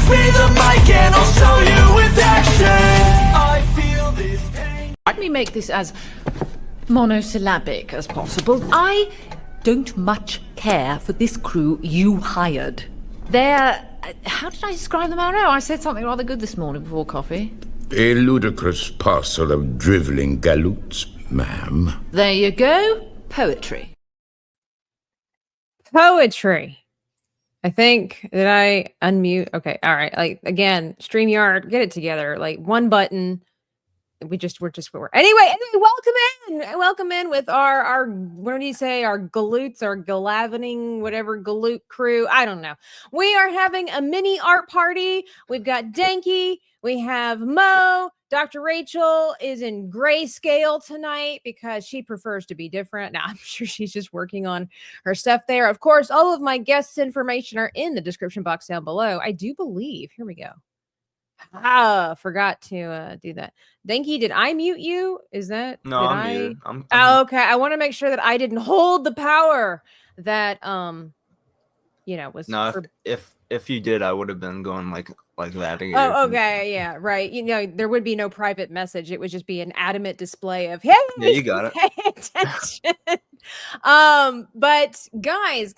me the mic and I'll show you with action. I feel this pain. Let me make this as monosyllabic as possible. I don't much care for this crew you hired. They're... how did I describe them? I don't know. I said something rather good this morning before coffee. A ludicrous parcel of drivelling galoots, ma'am. There you go. Poetry. Poetry. I think, did I unmute? Okay, all right. Like, again, StreamYard, get it together. Like, one button. We're anyway, welcome in with our what do you say, our galoots, our galavening, whatever galoot crew. I don't know. We are having a mini art party. We've got Danky, we have Mo. Dr. Rachel is in grayscale tonight because she prefers to be different. Now, I'm sure she's just working on her stuff there. Of course, all of my guests' information are in the description box down below. I do believe. Here we go. Forgot to do that. Danky, did I mute you? Is that no? I'm muted. Oh, okay. I want to make sure that I didn't hold the power that was. No, if you did, I would have been going like that again. Oh, okay, yeah, right. There would be no private message. It would just be an adamant display of, hey, yeah, you got it. Pay attention. But guys,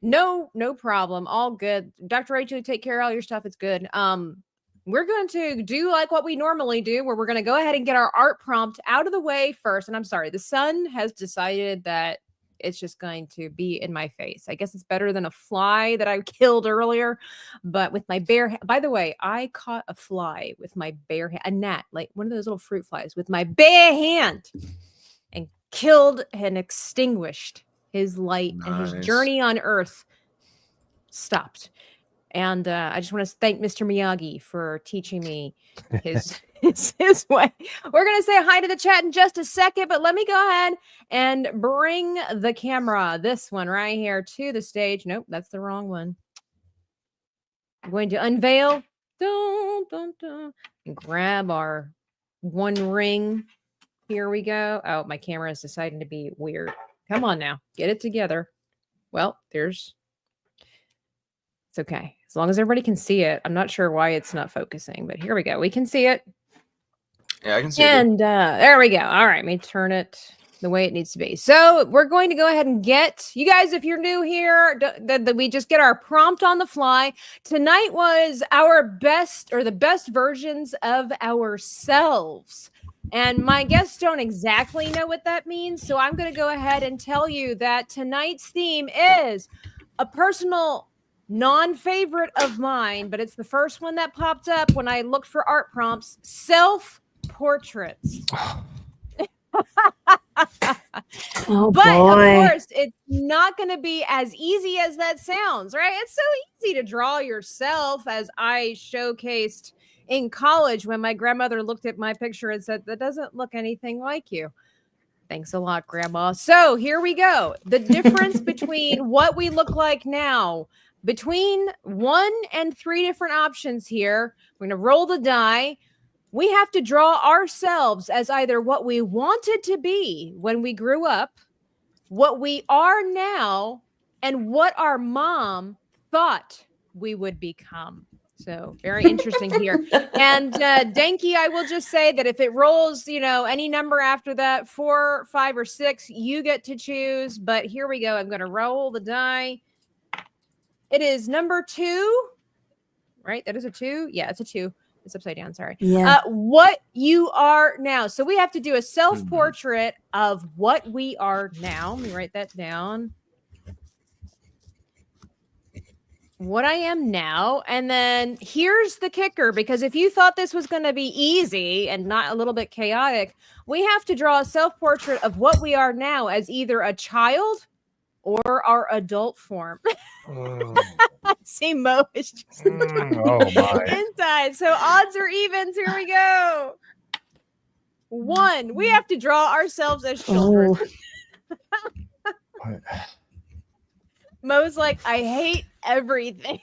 no problem. All good. Dr. Rachel, take care of all your stuff. It's good. We're going to do like what we normally do, where we're going to go ahead and get our art prompt out of the way first. And I'm sorry, the sun has decided that it's just going to be in my face. I guess it's better than a fly that I killed earlier, but with my bare hand. By the way, I caught a fly with my bare hand, a gnat, like one of those little fruit flies, with my bare hand, and killed and extinguished his light. Nice. And his journey on Earth stopped. And I just want to thank Mr. Miyagi for teaching me his way. We're going to say hi to the chat in just a second, but let me go ahead and bring the camera, this one right here, to the stage. Nope, that's the wrong one. I'm going to unveil and grab our One Ring. Here we go. Oh, my camera is deciding to be weird. Come on now, get it together. Well, it's okay. As long as everybody can see it. I'm not sure why it's not focusing, but here we go. We can see it. Yeah, I can see it. And there we go. All right, let me turn it the way it needs to be. So we're going to go ahead and get, you guys, if you're new here, we just get our prompt on the fly. Tonight was our best, or the best versions of ourselves. And my guests don't exactly know what that means, so I'm going to go ahead and tell you that tonight's theme is a personal non-favorite of mine, but it's the first one that popped up when I looked for art prompts: self-portraits. Oh, but boy. Of course, it's not going to be as easy as that sounds, right? It's so easy to draw yourself, as I showcased in college when my grandmother looked at my picture and said, that doesn't look anything like you. Thanks a lot, Grandma. So here we go. The difference between what we look like now, between 1 and 3 different options here. We're going to roll the die. We have to draw ourselves as either what we wanted to be when we grew up, what we are now, and what our mom thought we would become. So very interesting here. And Danky, I will just say that if it rolls, any number after that, 4, 5, or 6, you get to choose. But here we go. I'm going to roll the die. It is number 2, right? That is a 2. Yeah, it's a 2. It's upside down. Sorry. Yeah. What you are now. So we have to do a self-portrait of what we are now. Let me write that down. What I am now. And then here's the kicker, because if you thought this was going to be easy and not a little bit chaotic, we have to draw a self-portrait of what we are now as either a child or our adult form. See, Mo is just inside. So odds or evens, here we go. 1, we have to draw ourselves as children. Mo's like, I hate everything.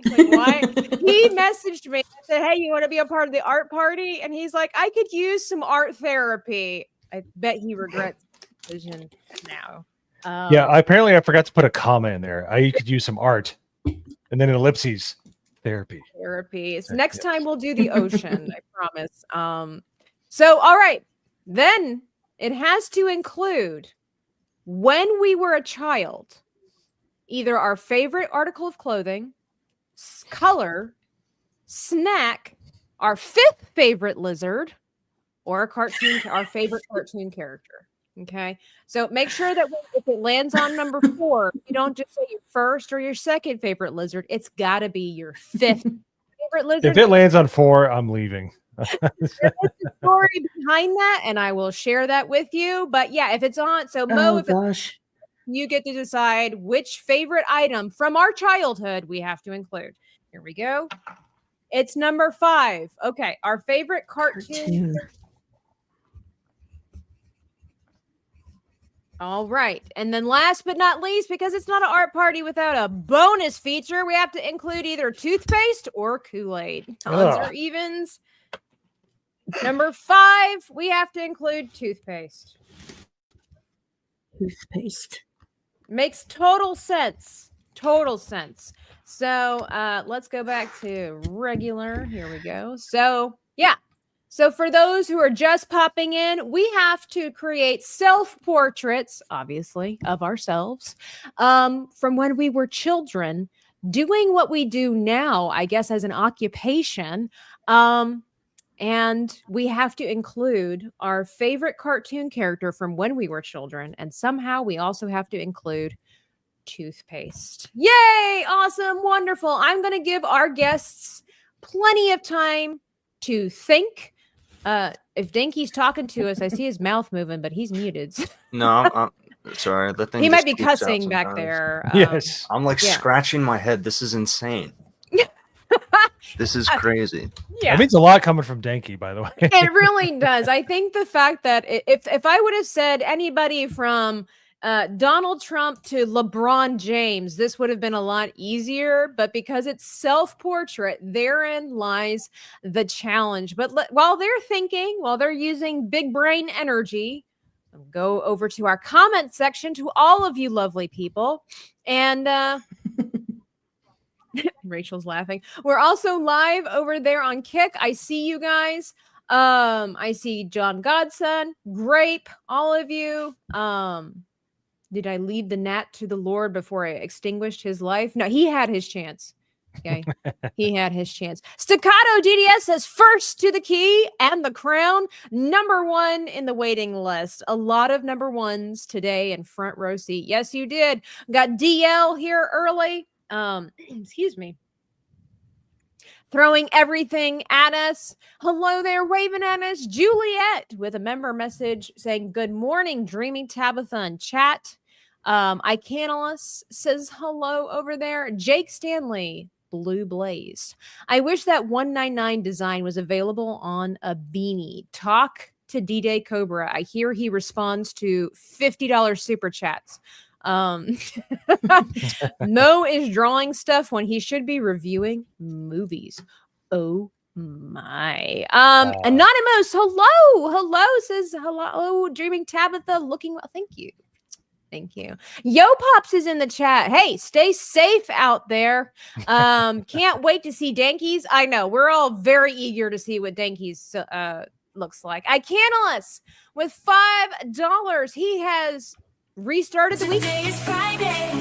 Like, why? He messaged me and said, hey, you want to be a part of the art party? And he's like, I could use some art therapy. I bet he regrets the decision now. Yeah, apparently I forgot to put a comma in there. I could use some art. And then in ellipses, therapy. Therapy. So next time we'll do the ocean, I promise. So all right, then it has to include when we were a child, either our favorite article of clothing, color, snack, our fifth favorite lizard, or our favorite cartoon character. Okay, so make sure that if it lands on number 4, you don't just say your first or your second favorite lizard. It's got to be your fifth favorite lizard. If it lands on 4, I'm leaving. There's a story behind that, and I will share that with you. But yeah, if it's on, so Mo, if gosh. you get to decide which favorite item from our childhood we have to include. Here we go. It's number 5. Okay, our favorite cartoon. All right. And then last but not least, because it's not an art party without a bonus feature, we have to include either toothpaste or Kool-Aid. Odds or evens. Number 5, we have to include toothpaste. Toothpaste. Makes total sense. Total sense. So let's go back to regular. Here we go. So yeah. So for those who are just popping in, we have to create self-portraits, obviously, of ourselves from when we were children, doing what we do now, I guess, as an occupation. And we have to include our favorite cartoon character from when we were children. And somehow we also have to include toothpaste. Yay! Awesome. Wonderful. I'm going to give our guests plenty of time to think. If Dinky's talking to us, I see his mouth moving, but he's muted. No, I'm sorry. The thing He might just be keeps out cussing back sometimes. there. Yes. I'm like Yeah. scratching my head. This is insane. This is crazy. Yeah. That means a lot coming from Danky, by the way. It really does. I think the fact that if I would have said anybody from Donald Trump to LeBron James, this would have been a lot easier. But because it's self-portrait, therein lies the challenge. But while they're thinking, while they're using big brain energy, I'll go over to our comment section to all of you lovely people. And Rachel's laughing. We're also live over there on Kick. I see you guys. I see John Godson, Grape, all of you. Did I leave the gnat to the Lord before I extinguished his life? No, he had his chance. Okay. He had his chance. Staccato DDS says first to the key and the crown. Number 1 in the waiting list. A lot of number 1s today in front row seat. Yes, you did. Got DL here early. Excuse me. Throwing everything at us. Hello there, waving at us. Juliet with a member message saying, good morning, Dreaming Tabitha in chat. Icanalus says hello over there. Jake Stanley, Blue Blaze. I wish that 199 design was available on a beanie. Talk to D-Day Cobra. I hear he responds to $50 super chats. Mo is drawing stuff when he should be reviewing movies. Oh my. Anonymous, hello says hello, Dreaming Tabitha, looking well. Thank you. Yo Pops is in the chat. Hey, stay safe out there. Can't wait to see Dankies. I know we're all very eager to see what Dankies looks like. Icanalus with $5. He has restarted the week. Today is Friday.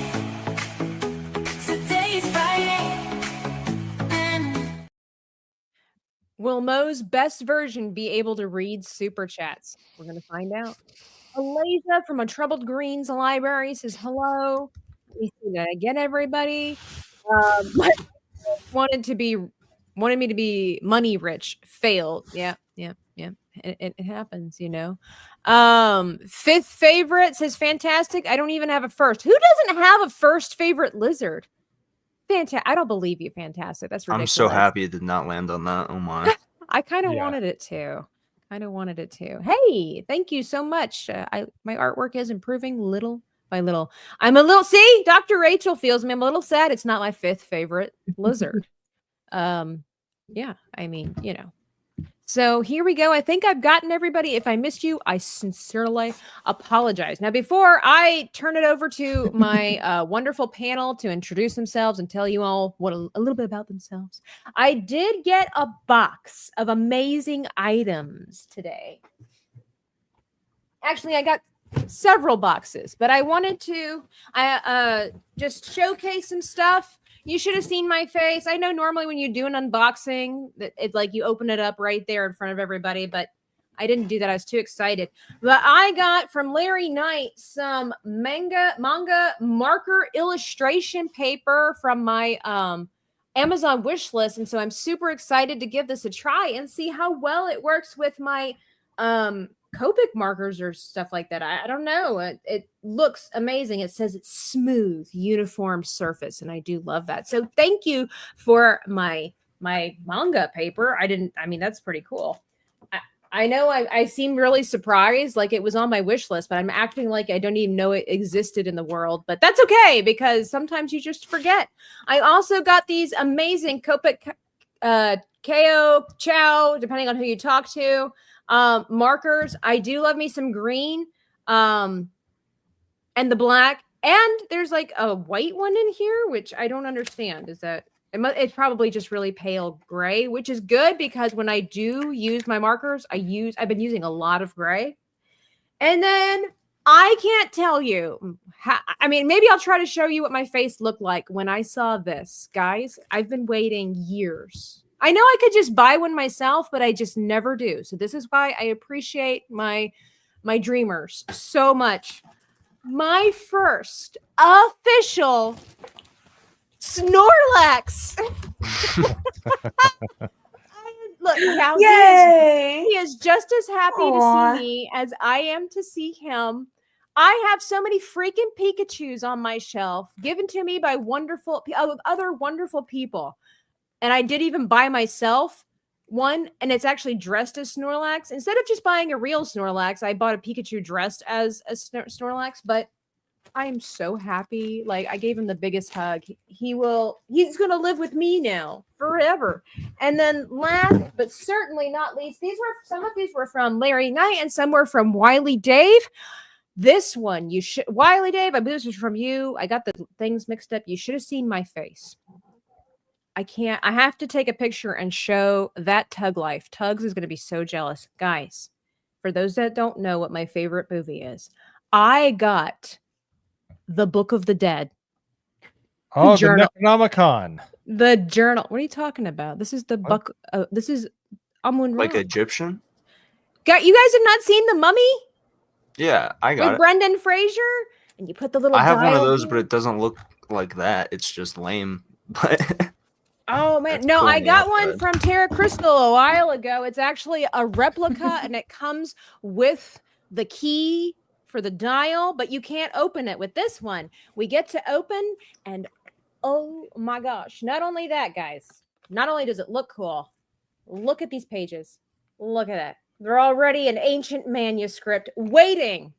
Today is Friday. Will Mo's best version be able to read super chats? We're going to find out. Eliza from A Troubled Greens Library says hello. Let me see that again, everybody. Wanted me to be money rich. Failed. Yeah. It happens, you know. Fifth favorite says fantastic. I don't even have a first. Who doesn't have a first favorite lizard? Fantastic. I don't believe you. Fantastic. That's ridiculous. I'm so happy it did not land on that. Oh my. I kind of wanted it to. Hey, thank you so much. My artwork is improving little by little. See, Dr. Rachel feels me. I'm a little sad. It's not my fifth favorite lizard. Yeah, I mean, you know. So here we go. I think I've gotten everybody. If I missed you, I sincerely apologize. Now, before I turn it over to my wonderful panel to introduce themselves and tell you all what a little bit about themselves, I did get a box of amazing items today. Actually, I got several boxes, but I wanted to just showcase some stuff. You should have seen my face. I know normally when you do an unboxing, that it's like you open it up right there in front of everybody, but I didn't do that. I was too excited. But I got from Larry Knight some manga marker illustration paper from my Amazon wish list, and so I'm super excited to give this a try and see how well it works with my Copic markers or stuff like that. I don't know. It looks amazing. It says it's smooth, uniform surface, and I do love that. So thank you for my manga paper. I mean, that's pretty cool. I know I seem really surprised, like it was on my wish list, but I'm acting like I don't even know it existed in the world. But that's okay, because sometimes you just forget. I also got these amazing Copic KO, Chow, depending on who you talk to. Markers. I do love me some green, and the black, and there's like a white one in here, which I don't understand. Is that it's probably just really pale gray, which is good because when I do use my markers, I've been using a lot of gray. And then I can't tell you how, I mean, maybe I'll try to show you what my face looked like when I saw this. Guys, I've been waiting years. I know I could just buy one myself, but I just never do. So this is why I appreciate my dreamers so much. My first official Snorlax. Look, now Yay! he is just as happy Aw. to see me as I am to see him. I have so many freaking Pikachus on my shelf given to me by other wonderful people. And I did even buy myself one, and it's actually dressed as Snorlax. Instead of just buying a real Snorlax, I bought a Pikachu dressed as a Snorlax, but I am so happy. Like, I gave him the biggest hug. He's going to live with me now forever. And then last, but certainly not least, some of these were from Larry Knight and some were from Wiley Dave. This one, Wiley Dave, I believe this was from you. I got the things mixed up. You should have seen my face. I have to take a picture and show that Tug Life. Tugs is going to be so jealous. Guys, for those that don't know what my favorite movie is, I got The Book of the Dead. Oh, the journal. Necronomicon. The journal. What are you talking about? This is the book. This is Amun Like Ra. Egyptian? You guys have not seen The Mummy Yeah, I got with it. Brendan Fraser? And you put the little I have one of dial those, here? but it doesn't look like that. It's just lame. But Oh man, That's no, cool I on the got one outside. from Terra Crystal a while ago. It's actually a replica and it comes with the key for the dial, but you can't open it with this one. We get to open, and oh my gosh, not only that, guys, not only does it look cool, look at these pages. Look at that. They're already an ancient manuscript waiting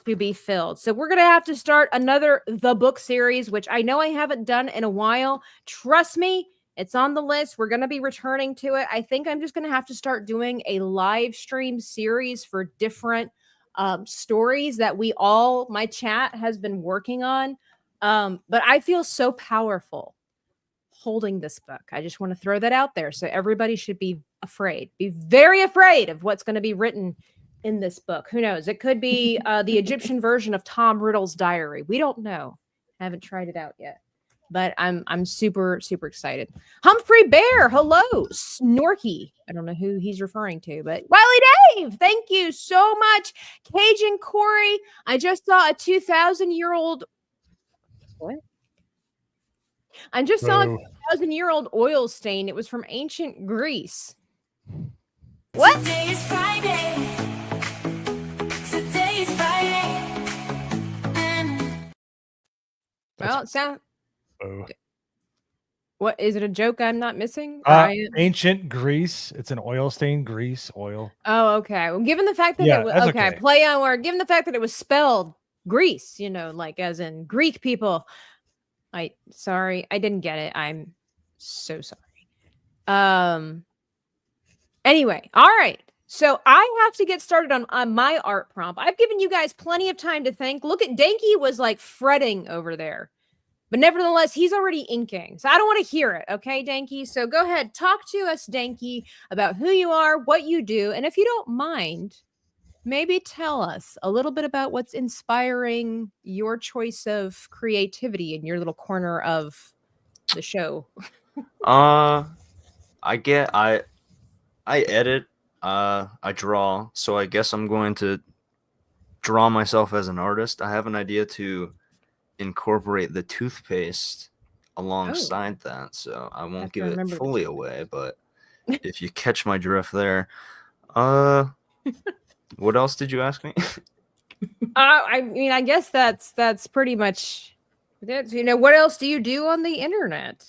to be filled. So we're going to have to start another The Book series, which I know I haven't done in a while. Trust me, it's on the list. We're going to be returning to it. I think I'm just going to have to start doing a live stream series for different stories that my chat has been working on. But I feel so powerful holding this book. I just want to throw that out there. So everybody should be very afraid of what's going to be written in this book. Who knows? It could be the Egyptian version of Tom Riddle's diary. We don't know. I haven't tried it out yet. But I'm super, super excited. Humphrey Bear, hello. Snorky. I don't know who he's referring to, but Wiley Dave, thank you so much. Cajun Corey, I just saw a 2,000-year-old. What? I just saw a 2,000-year-old oil stain. It was from ancient Greece. What? Today is Friday. Today is Friday. Well, it sounds. Oh. What is it? A joke I'm not missing? Ryan? Ancient Greece. It's an oil stain. Greece oil. Oh, okay. Well, given the fact that Yeah, it was that's okay, okay. play on word. Given the fact that it was spelled Greece, like as in Greek people. Sorry, I didn't get it. I'm so sorry. Anyway, all right. So I have to get started on my art prompt. I've given you guys plenty of time to think. Look at Danky was like fretting over there. But nevertheless, he's already inking. So I don't want to hear it. Okay, Danky? So go ahead. Talk to us, Danky, about who you are, what you do. And if you don't mind, maybe tell us a little bit about what's inspiring your choice of creativity in your little corner of the show. I edit, I draw, so I guess I'm going to draw myself as an artist. I have an idea to incorporate the toothpaste alongside that, so I won't give it fully away, but if you catch my drift there. What else did you ask me? I mean, I guess that's pretty much it. You know, what else do you do on the internet?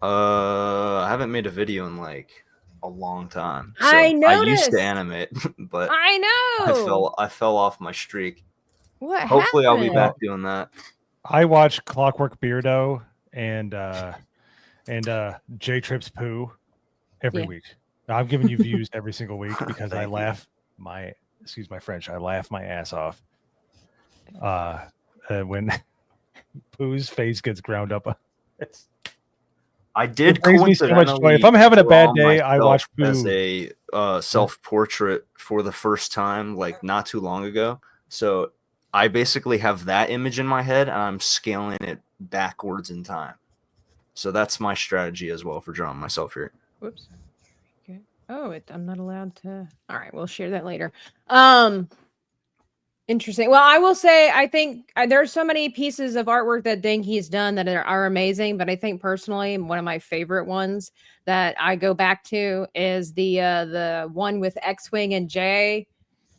I haven't made a video in like a long time. So I I used noticed. to animate, but I know. I fell off my streak. What Hopefully I'll be happened? back doing that. I watch Clockwork Beardo and J Trips Poo every Yeah. week. I'm giving you views every single week because I laugh excuse my French, I laugh my ass off. When Pooh's face gets ground up. I did It brings me so much joy. coincidentally If I'm having a bad draw day, I watch myself as Pooh. a self-portrait for the first time, like not too long ago. So I basically have that image in my head and I'm scaling it backwards in time. So that's my strategy as well for drawing myself here. Whoops. Okay. Oh, I'm not allowed to. All right, we'll share that later. Interesting. Well, I will say, I think there's so many pieces of artwork that Danky's done that are amazing. But I think personally, one of my favorite ones that I go back to is the one with X-Wing and Jay,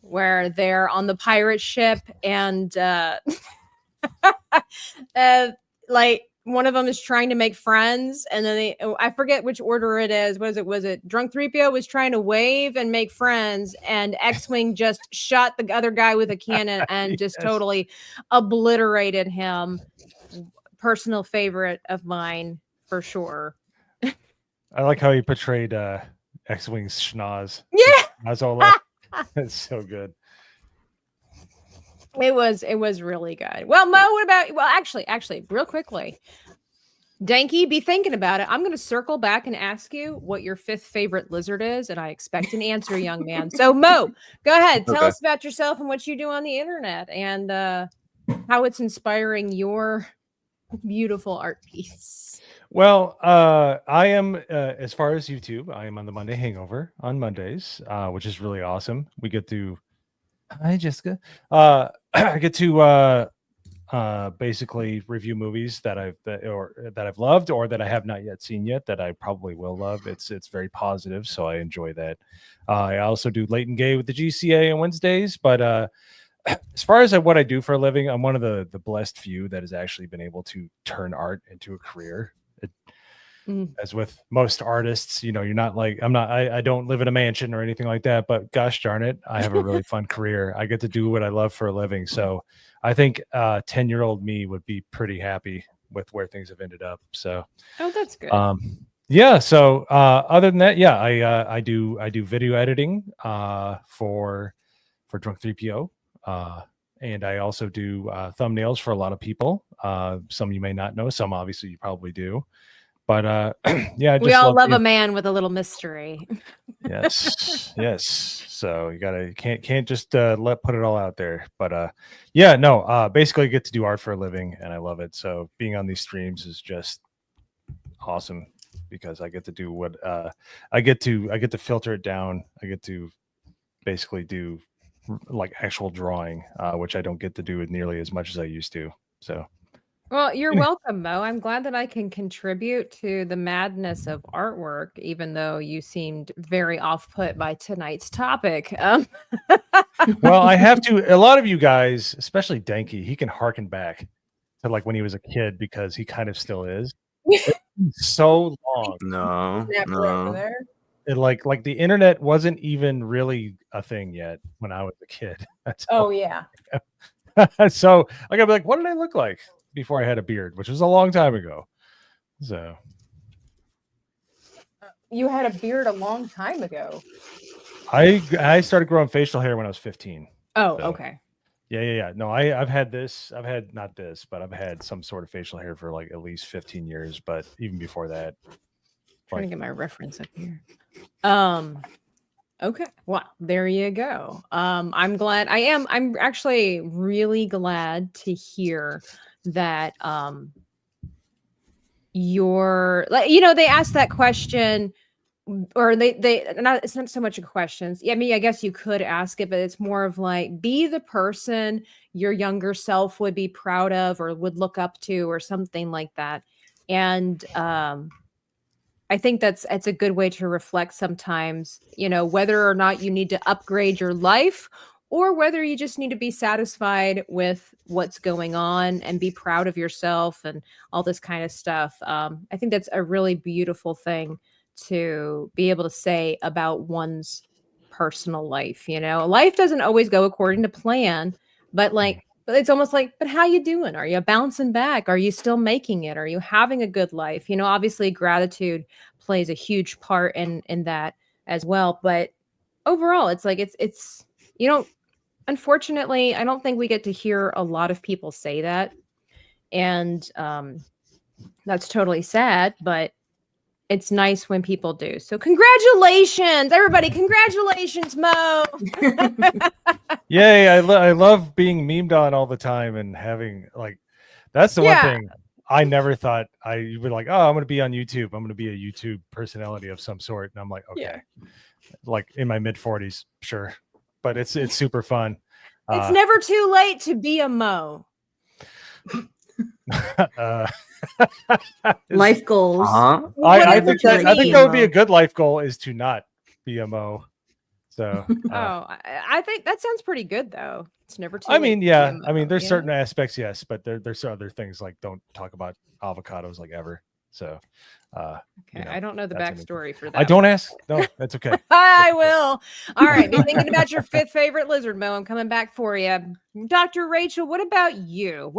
where they're on the pirate ship and like one of them is trying to make friends, and then I forget which order it is. Was it Drunk 3PO was trying to wave and make friends, and X-Wing just shot the other guy with a cannon and just Yes. totally obliterated him. Personal favorite of mine for sure. I like how he portrayed X-Wing's schnoz. Yeah. Schnozola. It's so good. It was really good. Well, Mo, what about actually, real quickly. Danky, be thinking about it. I'm going to circle back and ask you what your fifth favorite lizard is, and I expect an answer, young man. So, Mo, go ahead. Tell Okay. us about yourself and what you do on the internet and how it's inspiring your beautiful art piece. Well, I am, as far as YouTube, I am on the Monday Hangover on Mondays, which is really awesome. We get to, hi, Jessica. I get to basically review movies that I've loved or that I have not yet seen yet that I probably will love. It's very positive, so I enjoy that. I also do Late and Gay with the GCA on Wednesdays, but as far as what I do for a living, I'm one of the blessed few that has actually been able to turn art into a career. As with most artists, you know, you're not like I don't live in a mansion or anything like that, but gosh darn it, I have a really fun career. I get to do what I love for a living. So I think 10-year-old me would be pretty happy with where things have ended up. So Oh, that's good. yeah. So other than that, yeah, I do video editing for Drunk 3PO. And I also do thumbnails for a lot of people. Some you may not know, some obviously you probably do. But yeah, We all love a man with a little mystery. Yes, yes. So you can't just put it all out there. But yeah, no. Basically, I get to do art for a living, and I love it. So being on these streams is just awesome because I get to do what I get to filter it down. I get to basically do like actual drawing, which I don't get to do nearly as much as I used to. So. Well, you're welcome, Mo. I'm glad that I can contribute to the madness of artwork, even though you seemed very off-put by tonight's topic. Well, I have to. A lot of you guys, especially Danky, he can harken back to like when he was a kid because he kind of still is. It's so long. No. It, like the internet wasn't even really a thing yet when I was a kid. That's Oh yeah. so I gotta be like, what did I look like before I had a beard, which was a long time ago. So you had a beard a long time ago. I started growing facial hair when I was 15. Oh, So, okay. Yeah. No, I've had this. I've had not this, but I've had some sort of facial hair for like at least 15 years. But even before that, Trying to like, get my reference up here. Okay. Well, there you go. I'm glad. I'm actually really glad to hear that you're like, they asked that question, or they not, it's not so much a question. Yeah, I mean, I guess you could ask it, but it's more of like, be the person your younger self would be proud of or would look up to or something like that. And I think it's a good way to reflect sometimes, whether or not you need to upgrade your life or whether you just need to be satisfied with what's going on and be proud of yourself and all this kind of stuff. I think that's a really beautiful thing to be able to say about one's personal life. Life doesn't always go according to plan, but it's almost like, but how you doing? Are you bouncing back? Are you still making it? Are you having a good life? Obviously gratitude plays a huge part in that as well. But overall, it's like, it's, unfortunately, I don't think we get to hear a lot of people say that. And that's totally sad, but it's nice when people do. So congratulations, everybody. Congratulations, Mo. yay! I love being memed on all the time and having like, that's the one thing I never thought I would like. Oh, I'm going to be on YouTube. I'm going to be a YouTube personality of some sort. And I'm like, okay, like in my mid 40s, sure, but it's super fun. It's never too late to be a Mo. Life goals. I think that would be a good life goal, is to not be a Mo. So I think that sounds pretty good though. It's never too I mean, late yeah. to be a Mo, I mean, there's certain aspects, yes, but there's other things like don't talk about avocados like ever. So okay, I don't know the backstory for that. I don't ask. No, that's okay. I will. All right. Be thinking about your fifth favorite lizard, Mo. I'm coming back for you. Dr. Rachel, what about you?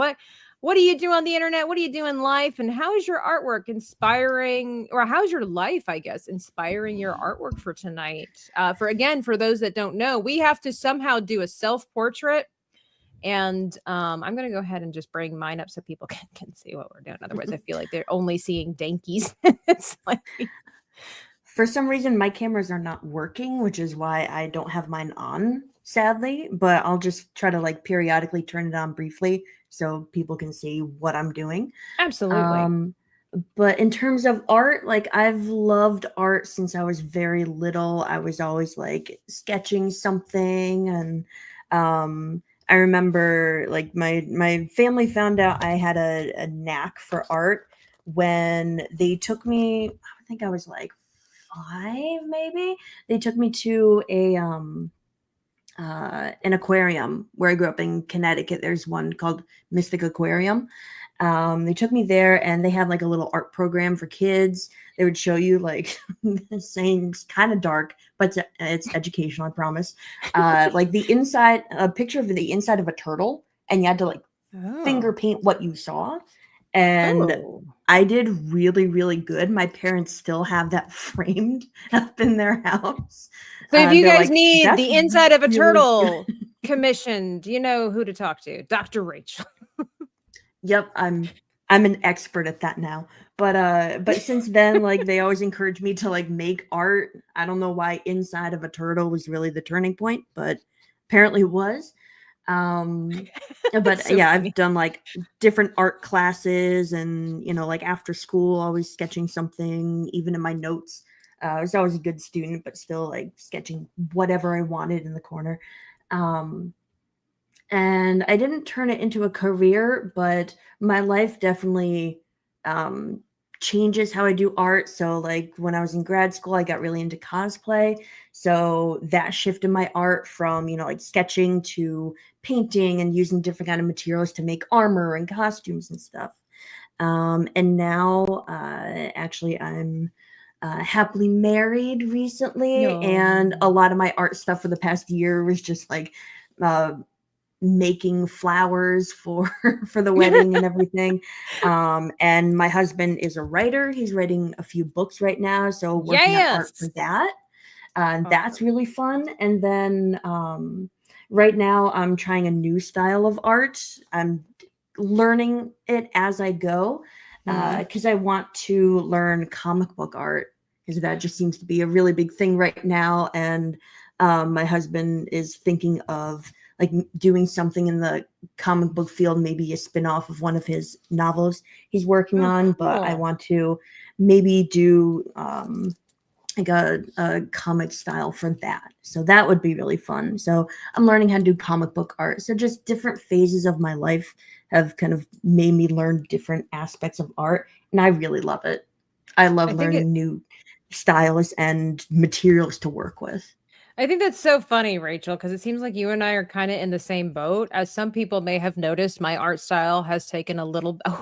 What do you do on the internet? What do you do in life? And how is your artwork inspiring, or how's your life, I guess, inspiring your artwork for tonight? For those that don't know, we have to somehow do a self-portrait. And I'm going to go ahead and just bring mine up so people can see what we're doing. Otherwise, I feel like they're only seeing dankies. It's like... For some reason, my cameras are not working, which is why I don't have mine on, sadly. But I'll just try to like periodically turn it on briefly so people can see what I'm doing. Absolutely. But in terms of art, like I've loved art since I was very little. I was always like sketching something, and I remember like my family found out I had a knack for art when they took me, I think I was like 5 maybe. They took me to an aquarium where I grew up in Connecticut. There's one called Mystic Aquarium. They took me there, and they had like a little art program for kids. They would show you like saying kind of dark, but it's educational, I promise. Like the inside, a picture of the inside of a turtle, and you had to like finger paint what you saw. And I did really, really good. My parents still have that framed up in their house. So if you guys need the inside of a turtle commissioned, you know who to talk to. Dr. Rachel. Yep, I'm an expert at that now. But since then, like they always encouraged me to like make art. I don't know why inside of a turtle was really the turning point, but apparently it was. But so yeah, funny. I've done like different art classes, and like after school, always sketching something, even in my notes. I was always a good student, but still like sketching whatever I wanted in the corner. And I didn't turn it into a career, but my life definitely changes how I do art. So like when I was in grad school, I got really into cosplay. So that shifted my art from, like sketching to painting and using different kind of materials to make armor and costumes and stuff. And now actually I'm happily married recently. And a lot of my art stuff for the past year was just like making flowers for for the wedding and everything. And my husband is a writer. He's writing a few books right now, so working on art for Yes. that. And that's Awesome. really fun. And then right now I'm trying a new style of art. I'm learning it as I go because I want to learn comic book art because that just seems to be a really big thing right now. And my husband is thinking of like doing something in the comic book field, maybe a spin-off of one of his novels he's working Oh, on. But I cool. want to maybe do like a comic style for that. So that would be really fun. So I'm learning how to do comic book art. So just different phases of my life have kind of made me learn different aspects of art. And I really love it. I love I think learning new styles and materials to work with. I think that's so funny, Rachel, because it seems like you and I are kind of in the same boat. As some people may have noticed, my art style has taken a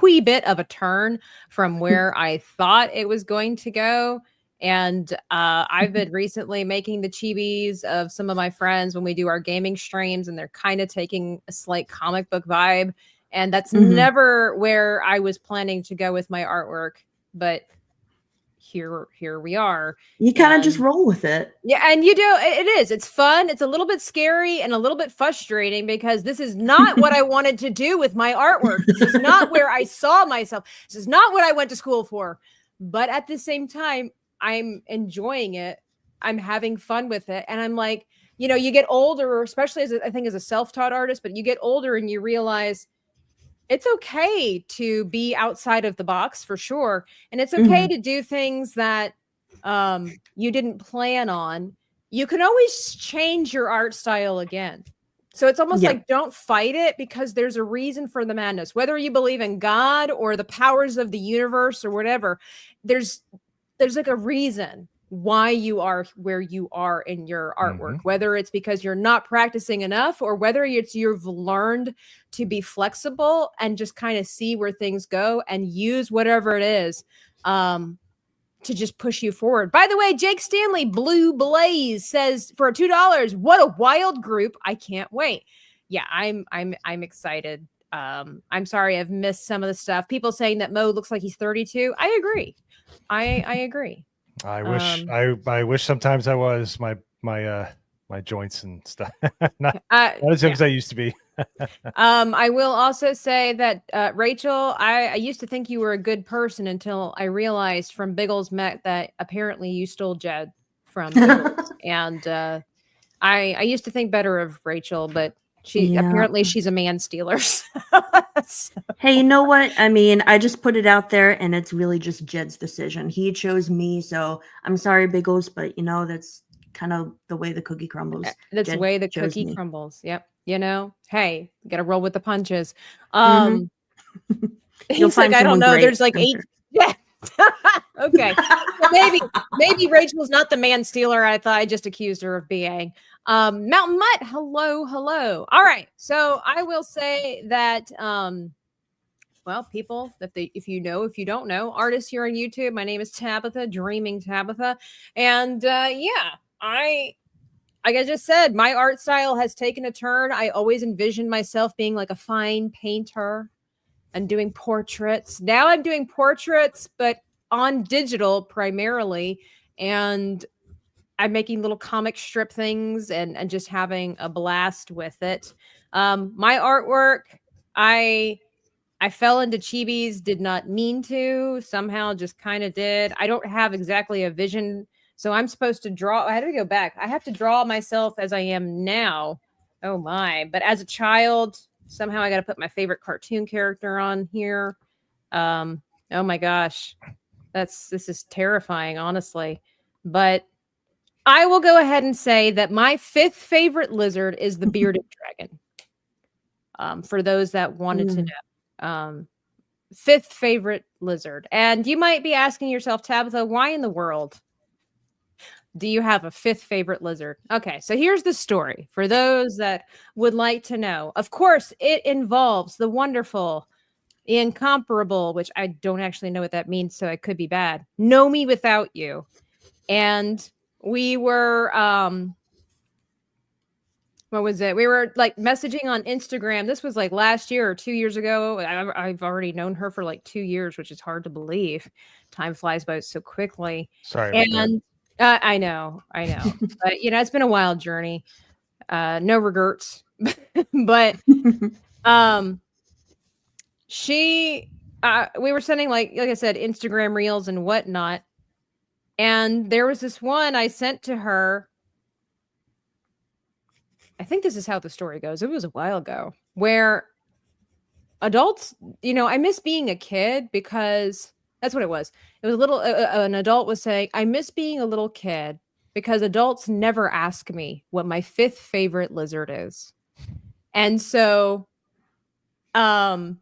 wee bit of a turn from where I thought it was going to go. And I've been recently making the chibis of some of my friends when we do our gaming streams, and they're kind of taking a slight comic book vibe. And that's Mhm. never where I was planning to go with my artwork, but here we are. You kind of just And roll with it. yeah, and you do it is. It's fun. It's a little bit scary and a little bit frustrating because this is not what I wanted to do with my artwork. This is not where I saw myself. This is not what I went to school for. But at the same time, I'm enjoying it. I'm having fun with it. And I'm like, you get older, especially I think as a self-taught artist, but you get older and you realize it's okay to be outside of the box for sure. And it's okay Mhm. to do things that you didn't plan on. You can always change your art style again. So it's almost Yep. like don't fight it because there's a reason for the madness. Whether you believe in God or the powers of the universe or whatever, there's like a reason why you are where you are in your artwork, whether it's because you're not practicing enough or whether it's you've learned to be flexible and just kind of see where things go and use whatever it is to just push you forward. By the way, Jake Stanley, Blue Blaze says for $2, what a wild group. I can't wait. Yeah, I'm excited. I'm sorry I've missed some of the stuff. People saying that Mo looks like he's 32. I agree. I agree. I wish I wish sometimes I was my joints and stuff. Not as young as I used to be. I will also say that Rachel, I used to think you were a good person until I realized from Biggles Met that apparently you stole Jed from Biggles. And I used to think better of Rachel, but apparently she's a man stealer. So. Hey, you know what? I mean, I just put it out there and it's really just Jed's decision. He chose me, so I'm sorry, Biggles, but that's kind of the way the cookie crumbles. That's the Jed way the chose cookie me. crumbles. Yep. Hey, you gotta roll with the punches. You'll He's find like, I don't someone know. great, There's like I'm 8. sure. Yeah. Okay. So maybe Rachel's not the man stealer I thought I just accused her of being. Mountain Mutt, hello. All right. So I will say that well, people, if you don't know, artists here on YouTube, my name is Tabitha, Dreaming Tabitha. And like I just said, my art style has taken a turn. I always envisioned myself being like a fine painter and doing portraits. Now I'm doing portraits, but on digital primarily. And I'm making little comic strip things and just having a blast with it. My artwork, I fell into chibis, did not mean to, somehow just kind of did. I don't have exactly a vision. So I'm supposed to draw. I had to go back. I have to draw myself as I am now. Oh my. But as a child, somehow I got to put my favorite cartoon character on here. Oh my gosh. This is terrifying, honestly. But I will go ahead and say that my 5th favorite lizard is the bearded dragon. For those that wanted to know. 5th favorite lizard. And you might be asking yourself, Tabitha, why in the world do you have a 5th favorite lizard? Okay, so here's the story for those that would like to know. Of course, it involves the wonderful, incomparable, which I don't actually know what that means, so it could be bad. Know Me Without You. And we were what was it? We were like messaging on Instagram. This was like last year or 2 years ago. I've already known her for like 2 years, which is hard to believe. Time flies by so quickly. Sorry about that. And I know, but it's been a wild journey. No regrets, but we were sending like I said, Instagram reels and whatnot. And there was this one I sent to her. I think this is how the story goes. It was a while ago where adults, I miss being a kid because that's what it was. It was an adult was saying, I miss being a little kid because adults never ask me what my 5th favorite lizard is. And so, I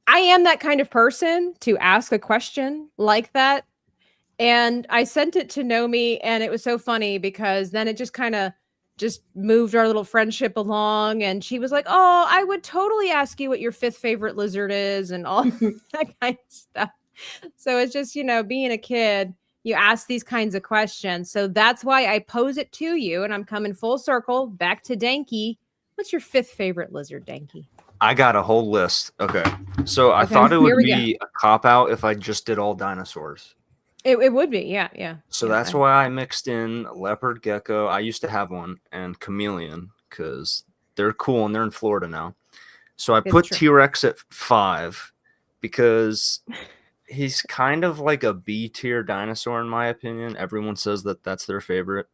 am that kind of person to ask a question like that. And I sent it to Nomi, and it was so funny because then it just kind of just moved our little friendship along. And she was like, oh, I would totally ask you what your 5th favorite lizard is and all that kind of stuff. So it's just, being a kid, you ask these kinds of questions. So that's why I pose it to you. And I'm coming full circle back to Danky. What's your 5th favorite lizard, Danky? I got a whole list. Okay. So I thought it would be a cop out if I just did all dinosaurs. It would be. Yeah. So that's why I mixed in leopard gecko. I used to have one, and chameleon because they're cool and they're in Florida now. So I put T-Rex at 5 because he's kind of like a B tier dinosaur in my opinion. Everyone says that that's their favorite,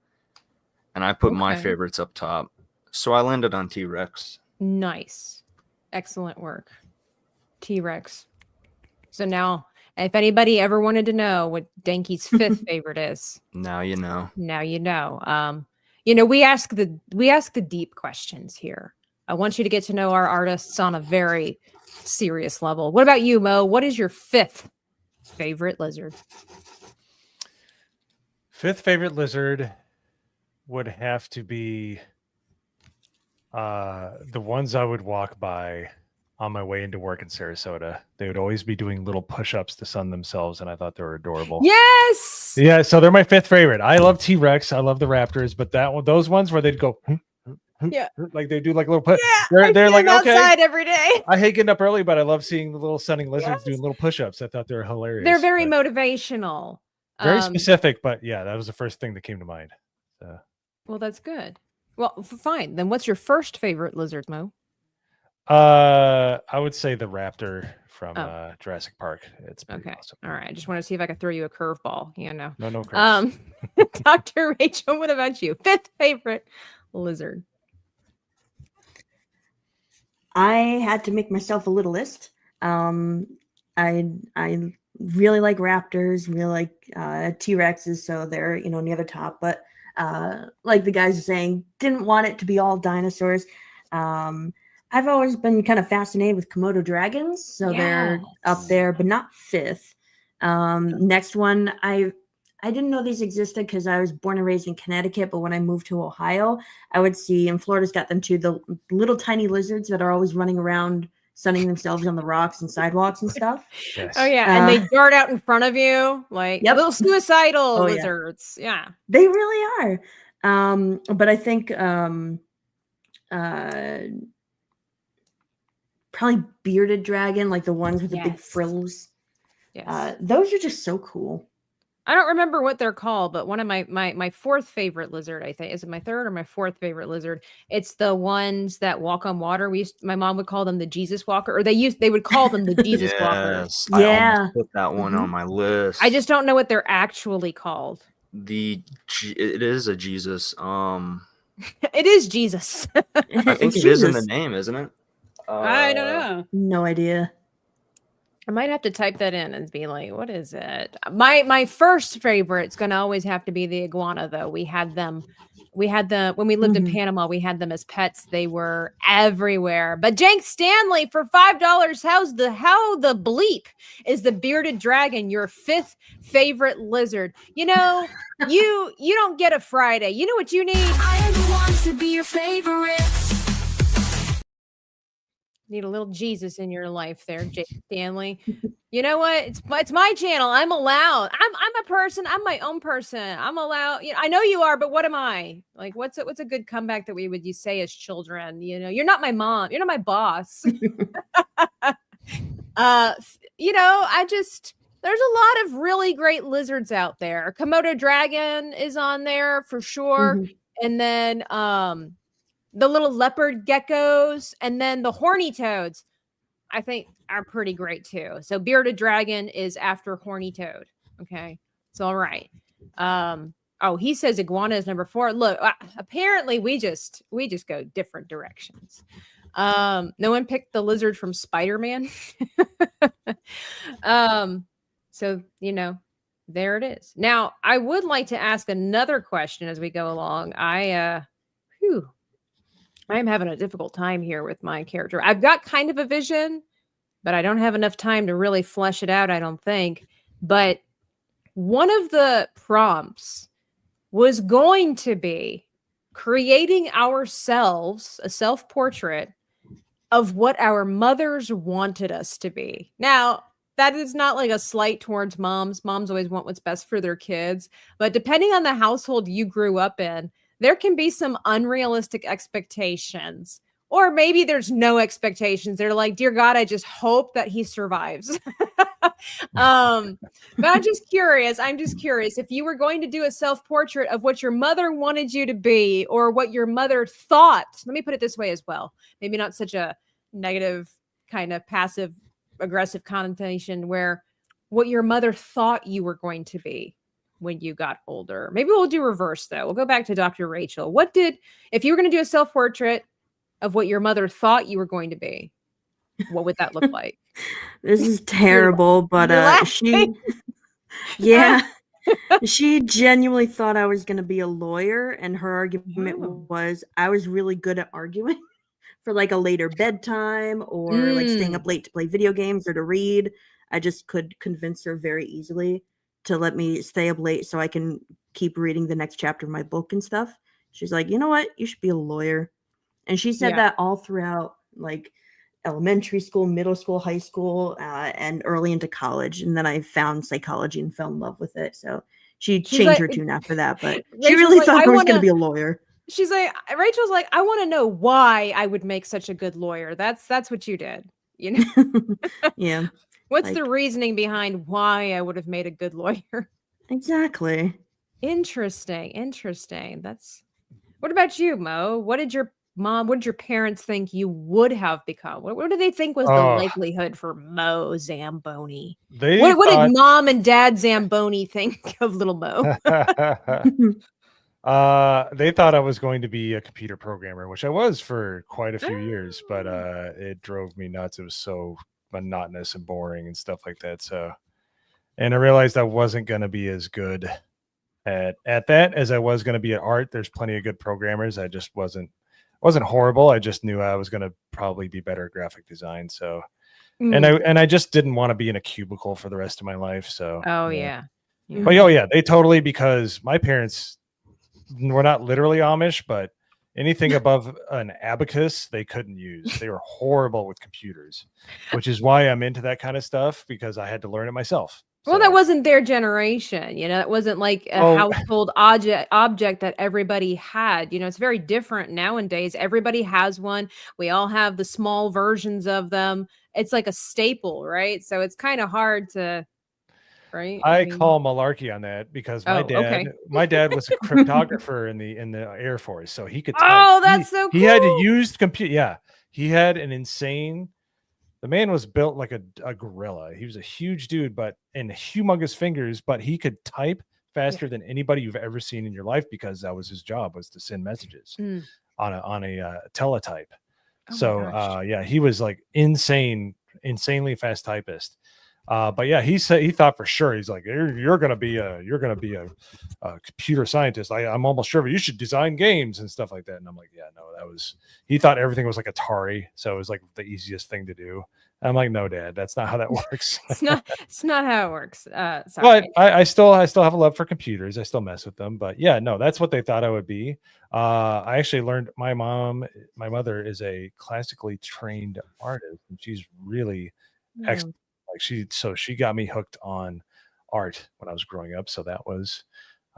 and I put my favorites up top. So I landed on T-Rex. Nice. Excellent work. T-Rex. So now, if anybody ever wanted to know what Danky's 5th favorite is, now you know. Now you know. We ask the deep questions here. I want you to get to know our artists on a very serious level. What about you, Mo? What is your 5th favorite lizard? 5th favorite lizard would have to be the ones I would walk by on my way into work in Sarasota. They would always be doing little push-ups to sun themselves, and I thought they were adorable. Yes. Yeah, so they're my 5th favorite. I love T-Rex. I love the Raptors, but those ones where they'd go, yeah, like they do like little push. Yeah, they're like outside okay. every day. I hate getting up early, but I love seeing the little sunning lizards doing little push-ups. I thought they were hilarious. They're very motivational. Very specific, but yeah, that was the first thing that came to mind. Well, that's good. Well, fine. Then what's your first favorite lizard, Mo? I would say the raptor from Jurassic Park. It's pretty awesome. All right. I just want to see if I could throw you a curveball. No curves. Dr. Rachel, what about you? 5th favorite lizard. I had to make myself a little list. I really like raptors, really like T-Rexes, so they're near the top. But like the guys are saying, didn't want it to be all dinosaurs. I've always been kind of fascinated with Komodo dragons, so they're up there, but not 5th. Next one, I didn't know these existed because I was born and raised in Connecticut, but when I moved to Ohio, I would see, and Florida's got them too, the little tiny lizards that are always running around, sunning themselves on the rocks and sidewalks and stuff. Yes. Oh yeah, and they dart out in front of you like little suicidal lizards. Yeah, they really are. But I think probably bearded dragon, like the ones with the big frills. Yes. Those are just so cool. I don't remember what they're called, but one of my 4th favorite lizard, I think, is it my 3rd or my 4th favorite lizard? It's the ones that walk on water. My mom would call them the Jesus walker, or they would call them the Jesus walker. I almost put that one on my list. I just don't know what they're actually called. It is a Jesus. It is Jesus. I think it is in the name, isn't it? I don't know. No idea. I might have to type that in and be like, what is it? My first favorite's gonna always have to be the iguana, though. We had them when we lived in Panama, we had them as pets. They were everywhere. But Jank Stanley for $5, how the bleep is the bearded dragon your 5th favorite lizard? You don't get a Friday. You know what you need? I am the one to be your favorite. Need a little Jesus in your life there, Jake Stanley. You know what? It's my channel. I'm allowed. I'm a person. I'm my own person. I'm allowed. You know, I know you are, but what am I? Like, what's a good comeback that you say as children? You know, you're not my mom. You're not my boss. You know, there's a lot of really great lizards out there. Komodo dragon is on there for sure. Mhm. And then the little leopard geckos, and then the horny toads, I think are pretty great too. So bearded dragon is after horny toad. Okay. It's all right. Oh, he says iguana is number 4. Look, apparently we just go different directions. No one picked the lizard from Spider-Man. So, you know, there it is. Now, I would like to ask another question as we go along. I'm having a difficult time here with my character. I've got kind of a vision, but I don't have enough time to really flesh it out, I don't think. But one of the prompts was going to be creating ourselves a self-portrait of what our mothers wanted us to be. Now, that is not like a slight towards moms. Moms always want what's best for their kids. But depending on the household you grew up in, there can be some unrealistic expectations. Or maybe there's no expectations. They're like, dear God, I just hope that he survives. But I'm just curious. If you were going to do a self-portrait of what your mother wanted you to be, or what your mother thought, let me put it this way as well. Maybe not such a negative kind of passive aggressive connotation, where what your mother thought you were going to be when you got older. Maybe we'll do reverse though. We'll go back to Dr. Rachel. If you were going to do a self-portrait of what your mother thought you were going to be, what would that look like? This is terrible, but she genuinely thought I was going to be a lawyer, and her argument was I was really good at arguing for like a later bedtime, or like staying up late to play video games or to read. I just could convince her very easily to let me stay up late so I can keep reading the next chapter of my book and stuff. She's like, you know what? You should be a lawyer. And she said that all throughout like elementary school, middle school, high school, and early into college. And then I found psychology and fell in love with it. So she changed her tune after that, but she really thought I was going to be a lawyer. She's like, Rachel's like, I want to know why I would make such a good lawyer. That's what you did, you know? Yeah. What's the reasoning behind why I would have made a good lawyer? Exactly. Interesting. What about you, Mo? What did your parents think you would have become? What do they think was the likelihood for Mo Zamboni? What did Mom and Dad Zamboni think of little Mo? They thought I was going to be a computer programmer, which I was for quite a few years, but it drove me nuts. It was so monotonous and boring and stuff like that. So, and I realized I wasn't going to be as good at that as I was going to be at art. There's plenty of good programmers. I just wasn't horrible. I just knew I was going to probably be better at graphic design. So, and I just didn't want to be in a cubicle for the rest of my life. So, but they totally, because my parents were not literally Amish, but anything above an abacus they couldn't use. They were horrible with computers, which is why I'm into that kind of stuff, because I had to learn it myself. Well, that wasn't their generation, you know. It wasn't like a household object that everybody had. You know, it's very different nowadays. Everybody has one. We all have the small versions of them. It's like a staple, right? So it's kind of hard to, right? I call malarkey on that, because my dad was a cryptographer in the Air Force, so he could type. Oh, that's so cool. He had to use computer. Yeah, he had an insane. The man was built like a gorilla. He was a huge dude, and humongous fingers, but he could type faster than anybody you've ever seen in your life, because that was his job, was to send messages on a teletype. He was like insanely fast typist. But yeah, he said he thought for sure. He's like, you're gonna be a computer scientist. I'm almost sure, but you should design games and stuff like that. And I'm like, yeah, no, that was. He thought everything was like Atari, so it was like the easiest thing to do. I'm like, no, Dad, that's not how that works. It's not how it works. Sorry. But I still have a love for computers. I still mess with them. But yeah, no, that's what they thought I would be. I actually learned my mother is a classically trained artist, and she's really excellent. Like she got me hooked on art when I was growing up. So that was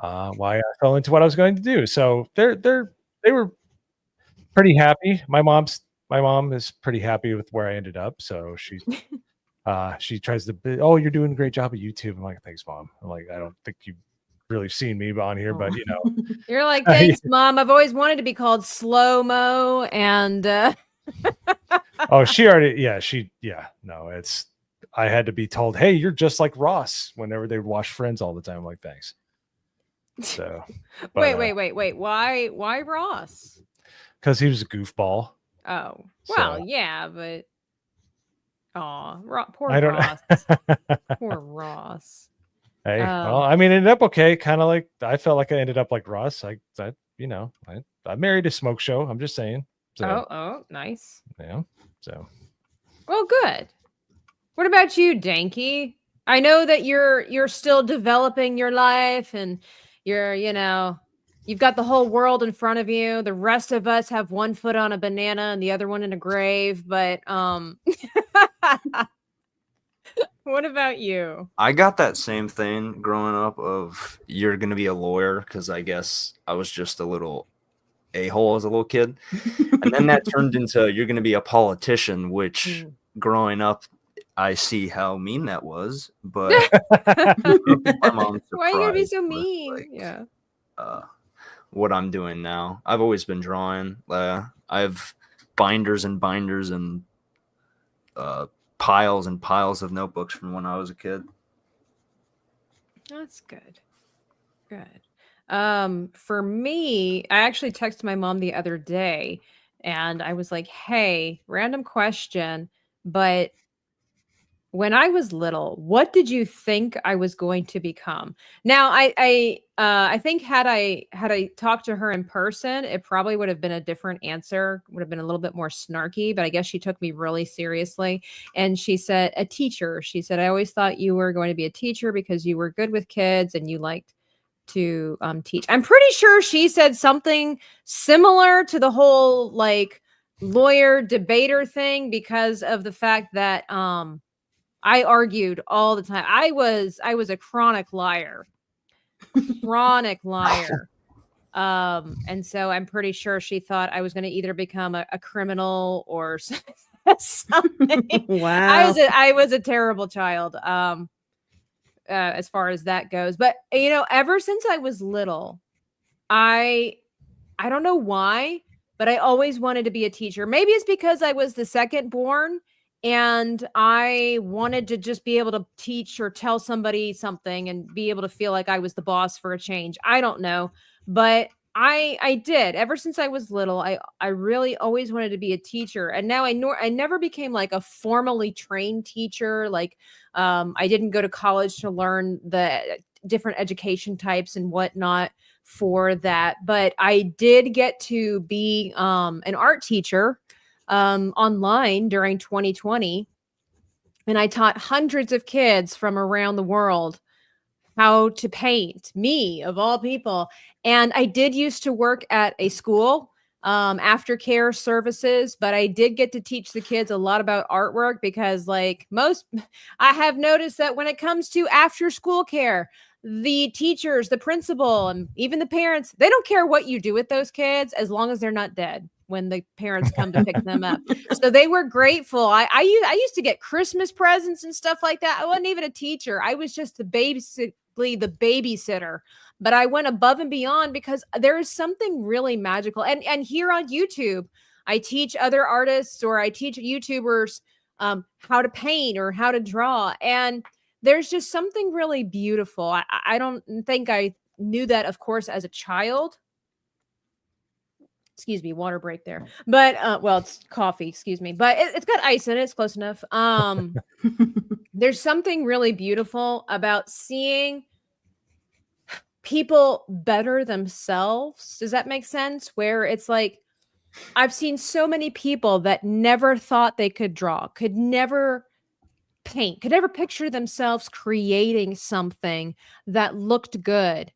why I fell into what I was going to do. So they were pretty happy. My mom is pretty happy with where I ended up. So she tries to oh, you're doing a great job at YouTube. I'm like, thanks, Mom. I'm like, I don't think you've really seen me on here, but you know. You're like, thanks, Mom. I've always wanted to be called Slow Mo, and Oh, she already no, it's I had to be told, hey, you're just like Ross whenever they would watch Friends all the time. I'm like, thanks. So wait. Why Ross? Because he was a goofball. Oh, well, So- yeah, but poor I don't Ross. know. Poor Ross. Hey, well, I mean, it ended up okay. Kind of like I felt like I ended up like Ross. I married a smoke show. I'm just saying. So, Oh, nice. yeah. So Well, good. What about you, Danky? I know that you're still developing your life, and you've got the whole world in front of you. The rest of us have one foot on a banana and the other one in a grave. But what about you? I got that same thing growing up of you're gonna be a lawyer, because I guess I was just a little a-hole as a little kid. And then that turned into you're gonna be a politician, which growing up I see how mean that was, but my mom's Why are you gonna be surprised so with, mean? like, Yeah. what I'm doing now. I've always been drawing. I've binders and binders and piles and piles of notebooks from when I was a kid. That's good. Good. For me, I actually texted my mom the other day and I was like, hey, random question, but when I was little, what did you think I was going to become? Now, I think had I talked to her in person, it probably would have been a different answer. Would have been a little bit more snarky, but I guess she took me really seriously. And she said, a teacher. She said, I always thought you were going to be a teacher because you were good with kids and you liked to teach. I'm pretty sure she said something similar to the whole like lawyer debater thing because of the fact that I argued all the time. I was a chronic liar. And so I'm pretty sure she thought I was going to either become a criminal or something. Wow. I was a terrible child. As far as that goes, but ever since I was little, I don't know why, but I always wanted to be a teacher. Maybe it's because I was the second born and I wanted to just be able to teach or tell somebody something and be able to feel like I was the boss for a change. I don't know, but I did. Ever since I was little, I really always wanted to be a teacher. And now I never became like a formally trained teacher. Like I didn't go to college to learn the different education types and whatnot for that. But I did get to be an art teacher online during 2020. And I taught hundreds of kids from around the world how to paint, me of all people. And I did used to work at a school, aftercare services, but I did get to teach the kids a lot about artwork because I have noticed that when it comes to after school care, the teachers, the principal, and even the parents, they don't care what you do with those kids as long as they're not dead when the parents come to pick them up. So they were grateful. I used to get Christmas presents and stuff like that. I wasn't even a teacher. I was just the babysitter, but I went above and beyond because there is something really magical. And here on YouTube, I teach other artists or I teach YouTubers how to paint or how to draw. And there's just something really beautiful. I don't think I knew that, of course, as a child. Excuse me, water break there. But well, it's coffee, excuse me. But it's got ice in it, it's close enough. There's something really beautiful about seeing people better themselves. Does that make sense? Where it's like I've seen so many people that never thought they could draw, could never paint, could never picture themselves creating something that looked good.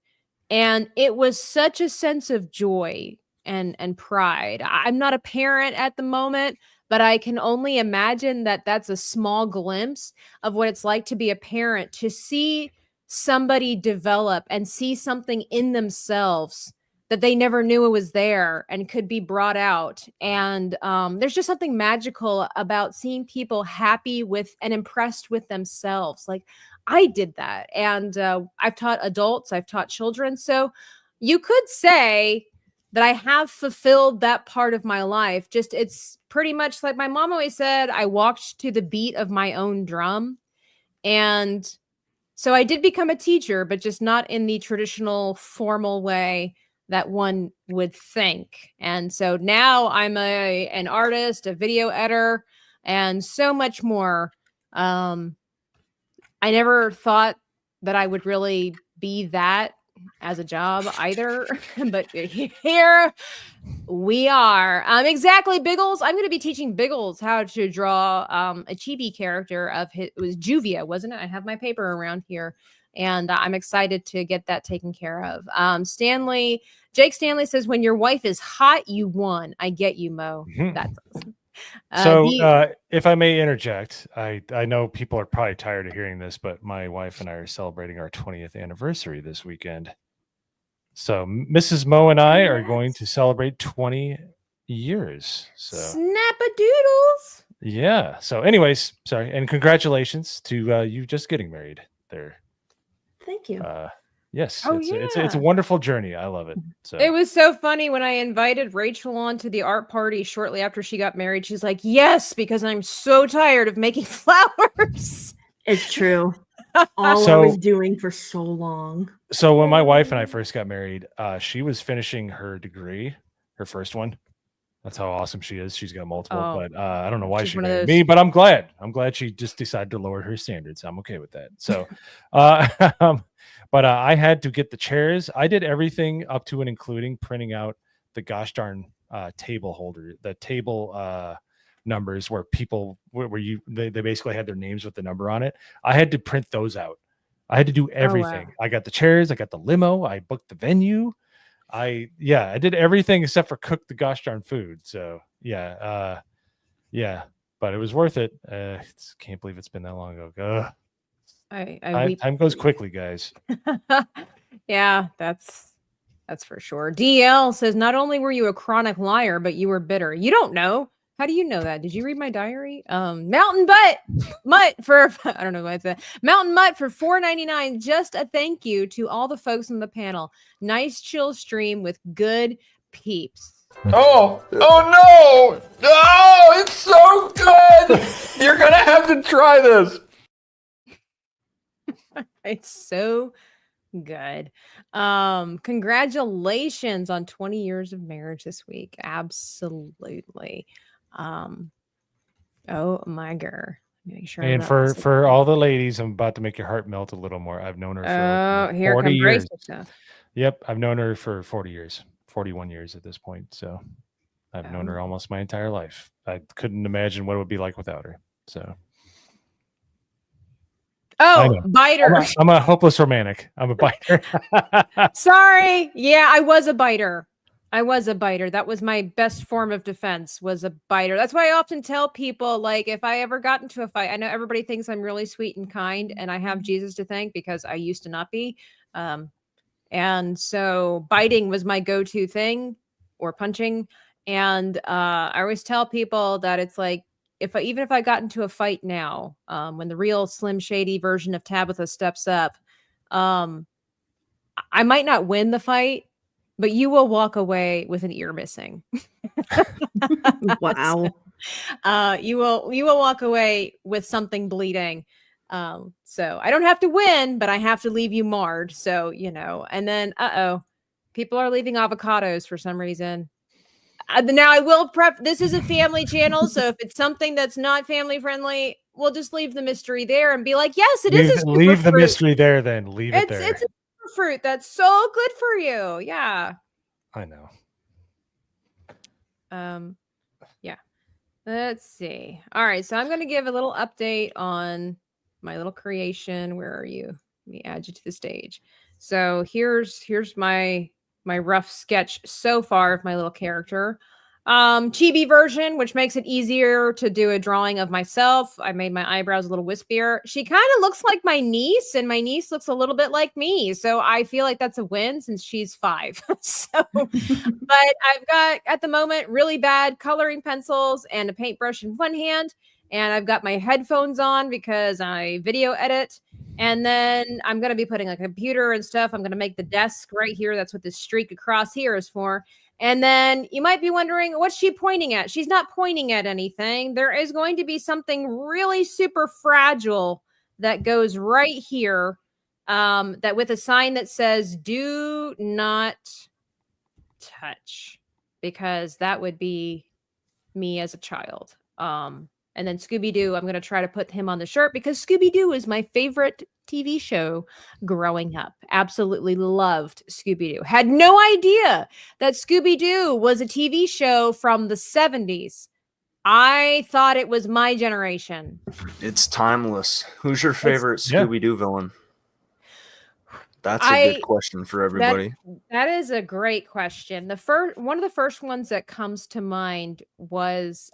And it was such a sense of joy and pride. I'm not a parent at the moment, but I can only imagine that that's a small glimpse of what it's like to be a parent, to see somebody develop and see something in themselves that they never knew it was there and could be brought out. And there's just something magical about seeing people happy with and impressed with themselves. Like I did that. And I've taught adults, I've taught children. So you could say that I have fulfilled that part of my life. Just it's pretty much like my mom always said, I walked to the beat of my own drum. And so I did become a teacher, but just not in the traditional formal way that one would think. And so now I'm an artist, a video editor, and so much more. I never thought that I would really be that as a job either, but here we are. Exactly, Biggles. I'm going to be teaching Biggles how to draw a chibi character of his. It was Juvia, wasn't it? I have my paper around here, and I'm excited to get that taken care of. Jake Stanley says, "When your wife is hot, you won." I get you, Mo. That's awesome. If I may interject, I know people are probably tired of hearing this, but my wife and I are celebrating our 20th anniversary this weekend. So Mrs. Mo and I are going to celebrate 20 years. So Snap-a-doodles. yeah. So anyways, sorry. And congratulations to you just getting married there. Thank you. Yes, Oh, it's a wonderful journey. I love it. So It was so funny when I invited Rachel on to the art party shortly after she got married. She's like, "Yes, because I'm so tired of making flowers." It's true. All I was doing for so long. So when my wife and I first got married, she was finishing her degree, her first one. That's how awesome she is. She's got multiple, but I don't know why she's she one of married those- me, but I'm glad. I'm glad she just decided to lower her standards. I'm okay with that. So, but I had to get the chairs. I did everything up to and including printing out the gosh darn table holder, the table numbers where people they basically had their names with the number on it. I had to print those out. I had to do everything. wow. I got the chairs, I got the limo, I booked the venue. I did everything except for cook the gosh darn food. So yeah, but it was worth it. Can't believe it's been that long ago. Time goes quickly, guys. Yeah, that's for sure. DL says, "Not only were you a chronic liar, but you were bitter." You don't know. How do you know that? Did you read my diary? Mountain Mutt for I don't know what I said. Mountain Mutt for $4.99. Just a thank you to all the folks on the panel. Nice chill stream with good peeps. Oh no! Oh, it's so good! You're gonna have to try this. It's so good. Congratulations on 20 years of marriage this week. Absolutely. Oh my girl. Make sure. And for all the ladies, I'm about to make your heart melt a little more. I've known her for here 40 years. yourself. Yep, I've known her for 40 years, 41 years at this point. So I've known her almost my entire life. I couldn't imagine what it would be like without her. So biter. I'm a hopeless romantic. I'm a biter. Sorry. Yeah, I was a biter. That was my best form of defense, was a biter. That's why I often tell people, like, if I ever got into a fight, I know everybody thinks I'm really sweet and kind, and I have Jesus to thank because I used to not be. And so biting was my go-to thing, or punching. And I always tell people that it's like, even if I got into a fight now, when the real Slim Shady version of Tabitha steps up, I might not win the fight, but you will walk away with an ear missing. Wow. You will walk away with something bleeding. So I don't have to win, but I have to leave you marred. So, and then, people are leaving avocados for some reason. Now I will this is a family channel, so if it's something that's not family friendly, we'll just leave the mystery there and be like, yes, it is a super Leave the fruit. mystery there. Then leave it It's there. a super fruit that's so good for you. Yeah. I know. Yeah. Let's see. All right, so I'm going to give a little update on my little creation. Where are you? Let me add you to the stage. So here's my rough sketch so far of my little character. Chibi version, which makes it easier to do a drawing of myself. I made my eyebrows a little wispier. She kind of looks like my niece, and my niece looks a little bit like me. So I feel like that's a win since she's 5. But I've got at the moment really bad coloring pencils and a paintbrush in one hand. And I've got my headphones on because I video edit. And then I'm going to be putting a computer and stuff. I'm going to make the desk right here. That's what this streak across here is for. And then you might be wondering, what's she pointing at? She's not pointing at anything. There is going to be something really super fragile that goes right here, that with a sign that says, do not touch, because that would be me as a child. And then Scooby-Doo, I'm going to try to put him on the shirt because Scooby-Doo is my favorite TV show growing up. Absolutely loved Scooby-Doo. Had no idea that Scooby-Doo was a TV show from the 70s. I thought it was my generation. It's timeless. Who's your favorite yeah. Scooby-Doo villain? That's a good question for everybody. That is a great question. One of the first ones that comes to mind was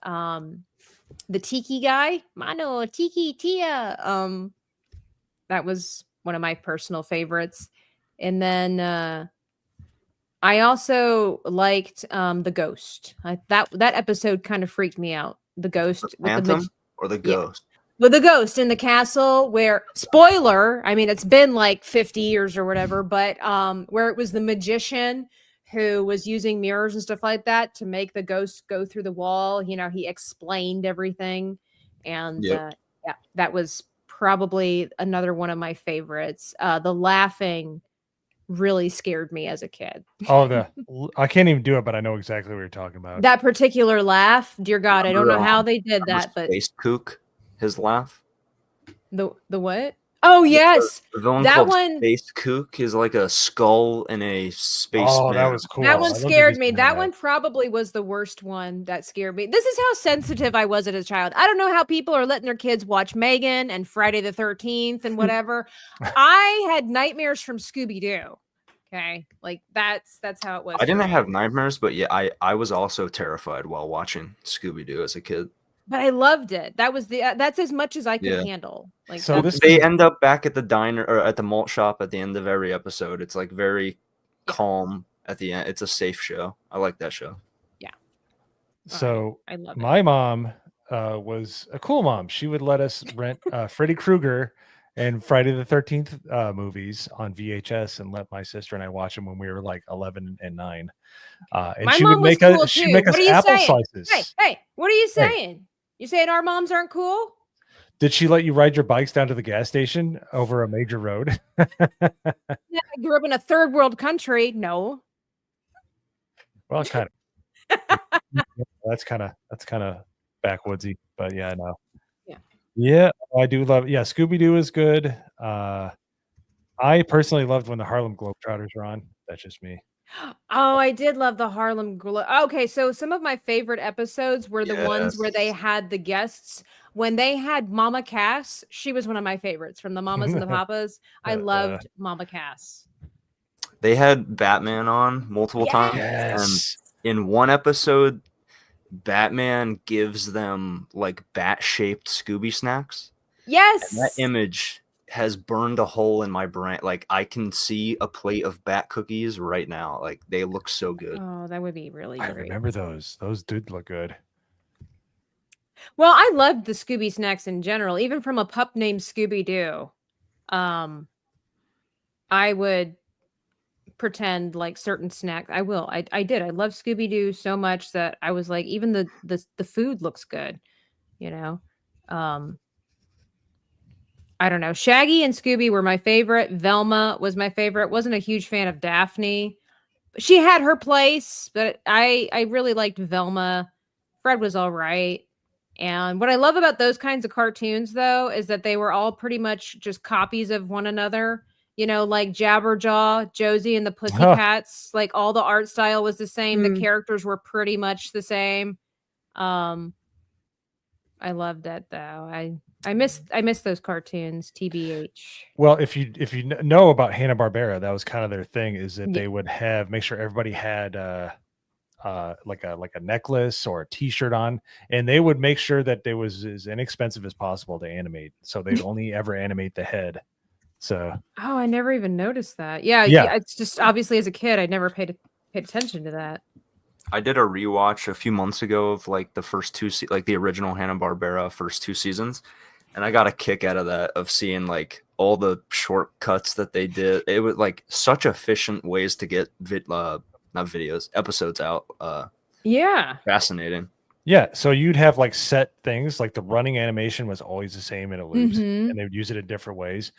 the Tiki guy, Mano Tiki Tia. That was one of my personal favorites. And then I also liked the Ghost. That episode kind of freaked me out. The Ghost The with Phantom or the Ghost? With the ghost in the castle, where, spoiler, I mean, it's been like 50 years or whatever, but where it was the magician who was using mirrors and stuff like that to make the ghost go through the wall. You know, he explained everything. And yeah, that was probably another one of my favorites. The laughing really scared me as a kid. Oh, I can't even do it, but I know exactly what you're talking about. That particular laugh, dear God, I don't know how they did that, but Space Kook, his laugh. The what? Oh yes, The villain that called one. Space Kook is like a skull in a space. Oh, that was cool. That one I love scared the me. design of That one probably was the worst one that scared me. This is how sensitive I was as a child. I don't know how people are letting their kids watch Megan and Friday the 13th and whatever. I had nightmares from Scooby-Doo. Okay, like that's how it was. I didn't for me. have nightmares, but yeah, I was also terrified while watching Scooby-Doo as a kid. But I loved it. That was that's as much as I could handle. Like, So They end up back at the diner or at the malt shop at the end of every episode. It's like very calm at the end. It's a safe show. I like that show. Yeah. So I love it. my mom was a cool mom. She would let us rent Freddy Krueger and Friday the 13th movies on VHS and let my sister and I watch them when we were like 11 and 9. And My she mom would make was cool us she'd too. make us What are you apple saying? slices. Hey, what are you saying? You saying our moms aren't cool? Did she let you ride your bikes down to the gas station over a major road? Yeah, I grew up in a third world country. No. Well, kind of. That's kind of backwoodsy, but yeah, no. Yeah, I do love. Yeah, Scooby Doo is good. I personally loved when the Harlem Globetrotters were on. That's just me. Oh, I did love the Harlem Okay, so some of my favorite episodes were the ones where they had the guests. When they had Mama Cass, she was one of my favorites from the Mamas and the Papas. I loved Mama Cass. They had Batman on multiple times. Yes. And in one episode, Batman gives them like bat-shaped Scooby snacks. Yes. And that image has burned a hole in my brain. Like I can see a plate of bat cookies right now. Like they look so good. Oh, that would be really I great. remember those. Those did look good. Well, I loved the Scooby snacks in general, even from a pup named Scooby-Doo. I would pretend like certain snacks. I did. I love Scooby-Doo so much that I was like, even the food looks good, you know? I don't know. Shaggy and Scooby were my favorite. Velma was my favorite. Wasn't a huge fan of Daphne. she had her place, but I really liked Velma. Fred was all right. And what I love about those kinds of cartoons, though, is that they were all pretty much just copies of one another. You know, like Jabberjaw, Josie and the Pussycats. Like all the art style was the same. The characters were pretty much the same. I loved it though. I miss those cartoons. TBH. Well, if you know about Hanna-Barbera, that was kind of their thing, is that they would make sure everybody had like a necklace or a t-shirt on, and they would make sure that it was as inexpensive as possible to animate. So they'd only ever animate the head. So I never even noticed that. Yeah, it's just obviously as a kid I never paid attention to that. I did a rewatch a few months ago of like the first like the original Hanna-Barbera first 2 seasons, and I got a kick out of that, of seeing like all the shortcuts that they did. It was like such efficient ways to get episodes out. Yeah, fascinating. Yeah, so you'd have like set things, like the running animation was always the same in a loop, and they would use it in different ways.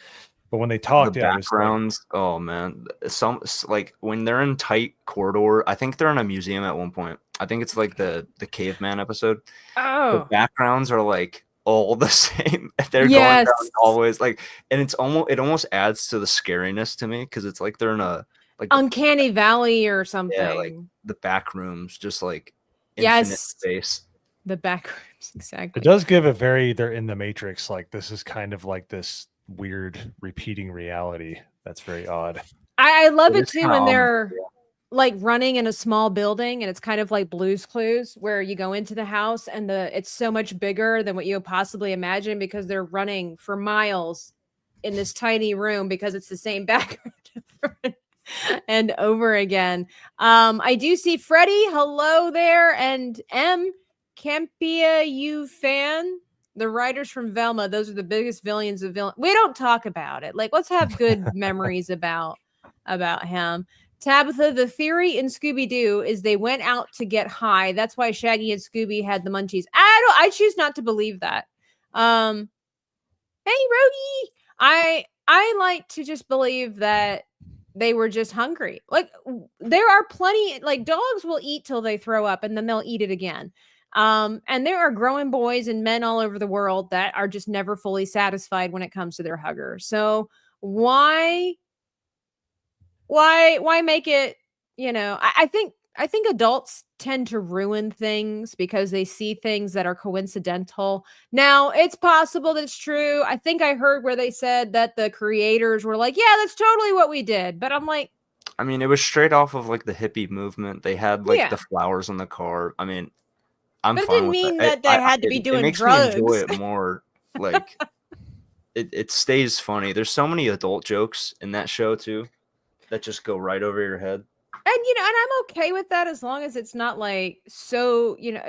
But when they talked, the backgrounds, oh man, some like when they're in tight corridor, I think they're in a museum at one point. I think it's like the caveman episode. Oh, the backgrounds are like all the same. They're going down always like, and it almost adds to the scariness to me, because it's like they're in a like uncanny valley or something. Yeah, like the back rooms, just like infinite space. The back rooms, exactly. It does give a they're in the Matrix, like this is kind of like this weird repeating reality that's very odd. I love it too when they're like running in a small building, and it's kind of like Blue's Clues, where you go into the house and it's so much bigger than what you possibly imagine, because they're running for miles in this tiny room because it's the same background and over again. I do see Freddie, hello there, and M Campia, you fan. The writers from Velma, those are the biggest villains of villain. We don't talk about it. Like, let's have good memories about him. Tabitha, the theory in Scooby-Doo is they went out to get high. That's why Shaggy and Scooby had the munchies. I choose not to believe that. Hey, Rogie. I like to just believe that they were just hungry. Like, there are plenty, like dogs will eat till they throw up and then they'll eat it again. And there are growing boys and men all over the world that are just never fully satisfied when it comes to their hugger. So why make it, you know, I think adults tend to ruin things because they see things that are coincidental. Now, it's possible that it's true. I think I heard where they said that the creators were like, yeah, that's totally what we did. But I'm like, I mean, it was straight off of like the hippie movement. They had like the flowers in the car. I mean, but it didn't mean that they had to be doing drugs. It makes me enjoy it more. Like, it stays funny. There's so many adult jokes in that show too that just go right over your head. And you know, and I'm okay with that as long as it's not like so, you know,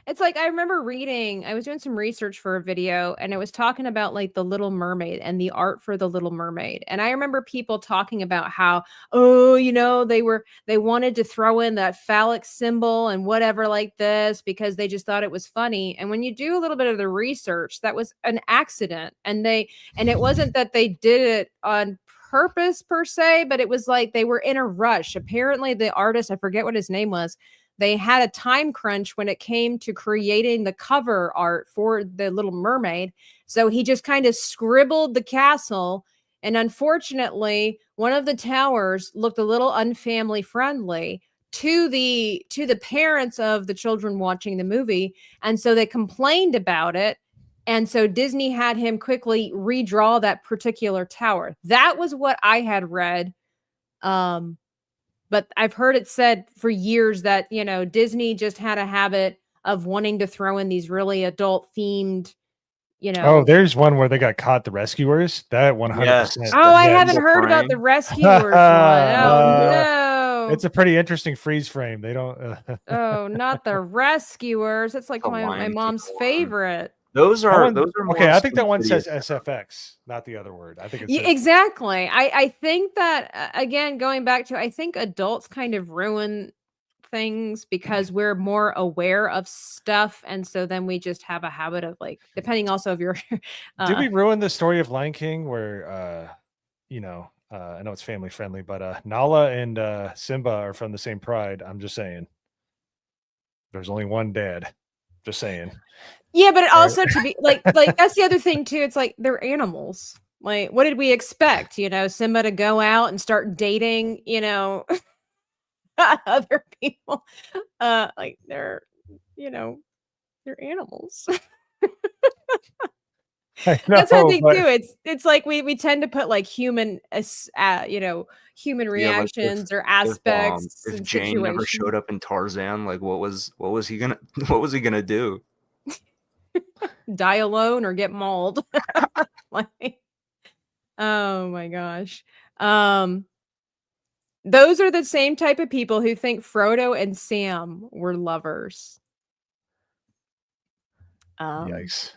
it's like I remember reading, I was doing some research for a video, and it was talking about like the Little Mermaid and the art for the Little Mermaid. And I remember people talking about how, oh, you know, they wanted to throw in that phallic symbol and whatever like this because they just thought it was funny. And when you do a little bit of the research, that was an accident. And it wasn't that they did it on purpose per se, but it was like they were in a rush. Apparently the artist, I forget what his name was, they had a time crunch when it came to creating the cover art for the Little Mermaid. So he just kind of scribbled the castle. And unfortunately, one of the towers looked a little unfamily friendly to the parents of the children watching the movie. And so they complained about it. And so Disney had him quickly redraw that particular tower. That was what I had read. But I've heard it said for years that, you know, Disney just had a habit of wanting to throw in these really adult themed, you know. Oh, there's one where they got caught, the rescuers. That 100%. Yes. Oh, I haven't heard about the rescuers one. Oh, no. It's a pretty interesting freeze frame. They don't. Oh, not the rescuers. That's like my mom's favorite. Those are okay. I think that one says SFX, not the other word. I think it's exactly. I think that again, going back to, I think adults kind of ruin things because we're more aware of stuff, and so then we just have a habit of like, depending also of your. Did we ruin the story of Lion King where, you know, I know it's family friendly, but Nala and Simba are from the same pride. I'm just saying. There's only one dad. Just saying. Yeah, but it Right. also to be like that's the other thing too. It's like they're animals. Like, what did we expect? You know, Simba to go out and start dating, you know, other people. Like they're, you know, they're animals. I That's what I know, think but too. It's like we tend to put like human you know, human Yeah, like reactions or if aspects if and Jane never situations. showed up in Tarzan, like what was he gonna what was he gonna do? Die alone or get mauled. Like, oh my gosh. Those are the same type of people who think Frodo and Sam were lovers. yikes.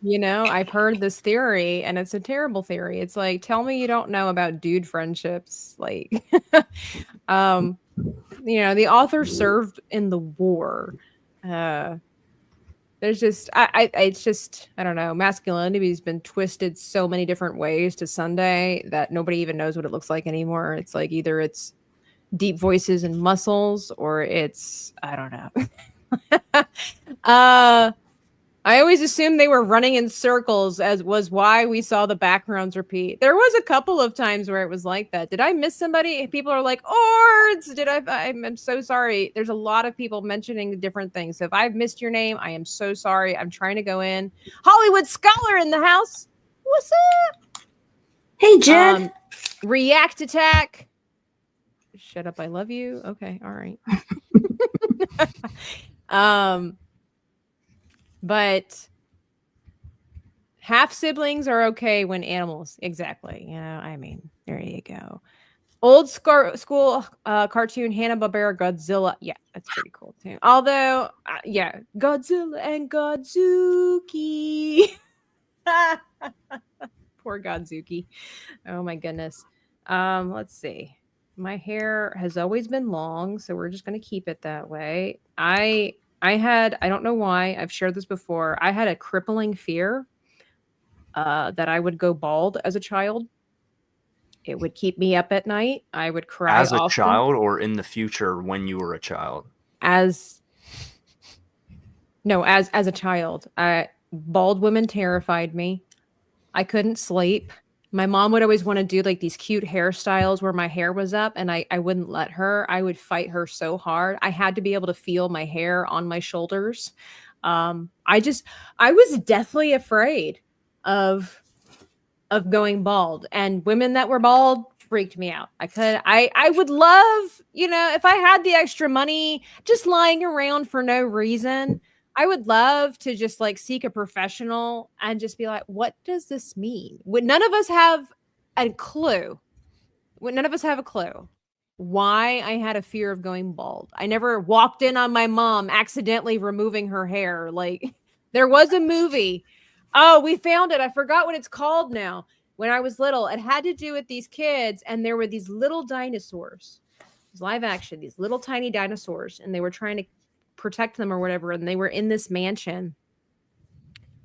You know, I've heard this theory and it's a terrible theory. It's like, tell me you don't know about dude friendships. Like, you know, the author served in the war. There's just, it's just, I don't know. Masculinity has been twisted so many different ways to Sunday that nobody even knows what it looks like anymore. It's like either it's deep voices and muscles or it's, I don't know. I always assumed they were running in circles, as was why we saw the backgrounds repeat. There was a couple of times where it was like that. Did I miss somebody? People are like, Ords! I'm so sorry. There's a lot of people mentioning different things. So if I've missed your name, I am so sorry. I'm trying to go in. Hollywood Scholar in the house. What's up? Hey, Jed. React Attack. Shut up, I love you. Okay, all right. But half siblings are okay when animals. Exactly. You know, I mean, there you go. Old school cartoon Hanna-Barbera Godzilla. Yeah, that's pretty cool too. Although, yeah, Godzilla and Godzuki. Poor Godzuki. Oh my goodness. Let's see. My hair has always been long, so we're just going to keep it that way. I don't know why, I've shared this before. I had a crippling fear that I would go bald as a child. It would keep me up at night. I would cry As a often. child or in the future when you were a child? As a child. Bald women terrified me. I couldn't sleep. My mom would always want to do like these cute hairstyles where my hair was up and I wouldn't let her. I would fight her so hard. I had to be able to feel my hair on my shoulders. I was deathly afraid of going bald, and women that were bald freaked me out. I would love, you know, if I had the extra money just lying around for no reason, I would love to just like seek a professional and just be like, what does this mean? None of us have a clue. None of us have a clue why I had a fear of going bald. I never walked in on my mom accidentally removing her hair. Like, there was a movie. Oh, we found it. I forgot what it's called now. When I was little, it had to do with these kids, and there were these little dinosaurs. It was live action, these little tiny dinosaurs, and they were trying to protect them or whatever, and they were in this mansion.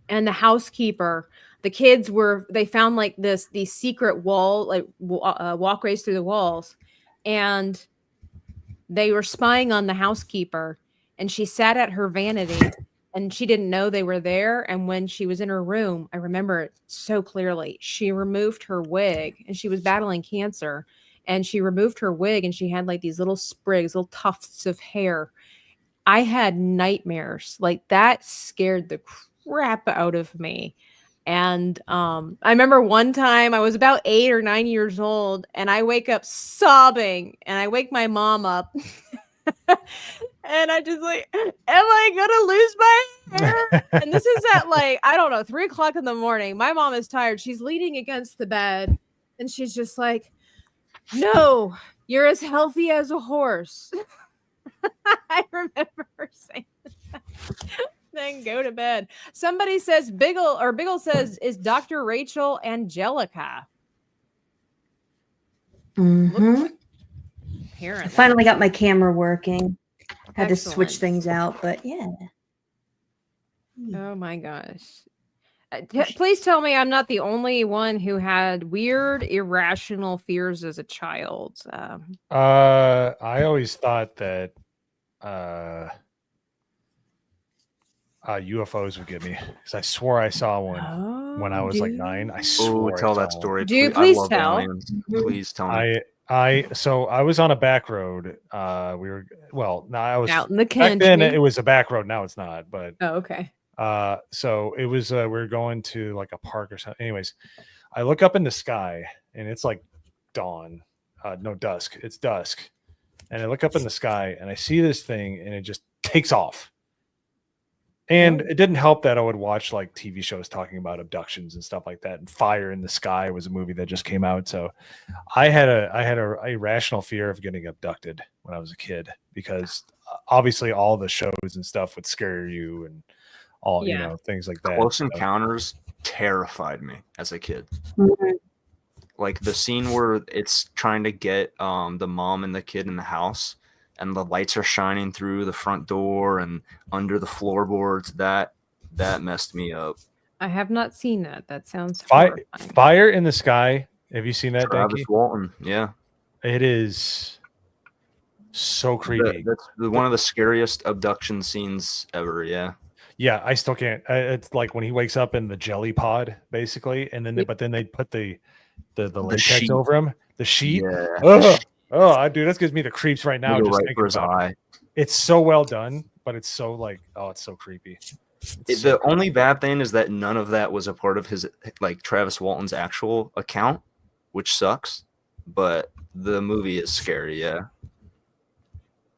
And the housekeeper, the kids they found like these secret wall, like walkways through the walls, and they were spying on the housekeeper, and she sat at her vanity and she didn't know they were there. And when she was in her room, I remember it so clearly, she removed her wig, and she was battling cancer, and she removed her wig and she had like these little sprigs, little tufts of hair. I had nightmares. Like, that scared the crap out of me. And I remember one time I was about 8 or 9 years old, and I wake up sobbing, and I wake my mom up. And I just like, am I gonna lose my hair? And this is at like, I don't know, 3 o'clock in the morning. My mom is tired. She's leaning against the bed, and she's just like, no, you're as healthy as a horse. I remember her saying that. Then go to bed. Somebody says Biggle says, is Dr. Rachel Angelica? Mm-hmm. Apparently. I finally got my camera working. Had to switch Excellent. things out, but yeah. Oh my gosh. Please tell me I'm not the only one who had weird, irrational fears as a child. I always thought that UFOs would get me because I swore I saw one when I was like 9. I Oh, swore. tell I that saw one. story. Do I please love tell. aliens. Please tell me. So I was on a back road. We were I was Out in the back then. country. It was a back road. Now it's not. But Oh, okay. so it was. We were going to like a park or something. Anyways, I look up in the sky and it's like dawn. No, dusk. It's dusk, and I look up in the sky and I see this thing and it just takes off. And it didn't help that I would watch like TV shows talking about abductions and stuff like that. And Fire in the Sky was a movie that just came out. So I had a irrational fear of getting abducted when I was a kid because obviously all the shows and stuff would scare you and all things like that. Close So, Encounters terrified me as a kid. Mhm. Like the scene where it's trying to get the mom and the kid in the house, and the lights are shining through the front door and under the floorboards. That messed me up. I have not seen that. That sounds Fire horrifying. in the Sky. Have you seen that, Travis Danky? Walton, yeah. It is so creepy. That's one of the scariest abduction scenes ever. Yeah. Yeah, I still can't. It's like when he wakes up in the jelly pod, basically, and then they put the latex sheet. over him. The sheet. Yeah. Dude, that gives me the creeps right now. Go Just right thinking for his about it. eye. It's so well done, but it's so like, it's so creepy. It's so The only bad thing is that none of that was a part of his, like Travis Walton's actual account, which sucks. But the movie is scary, yeah.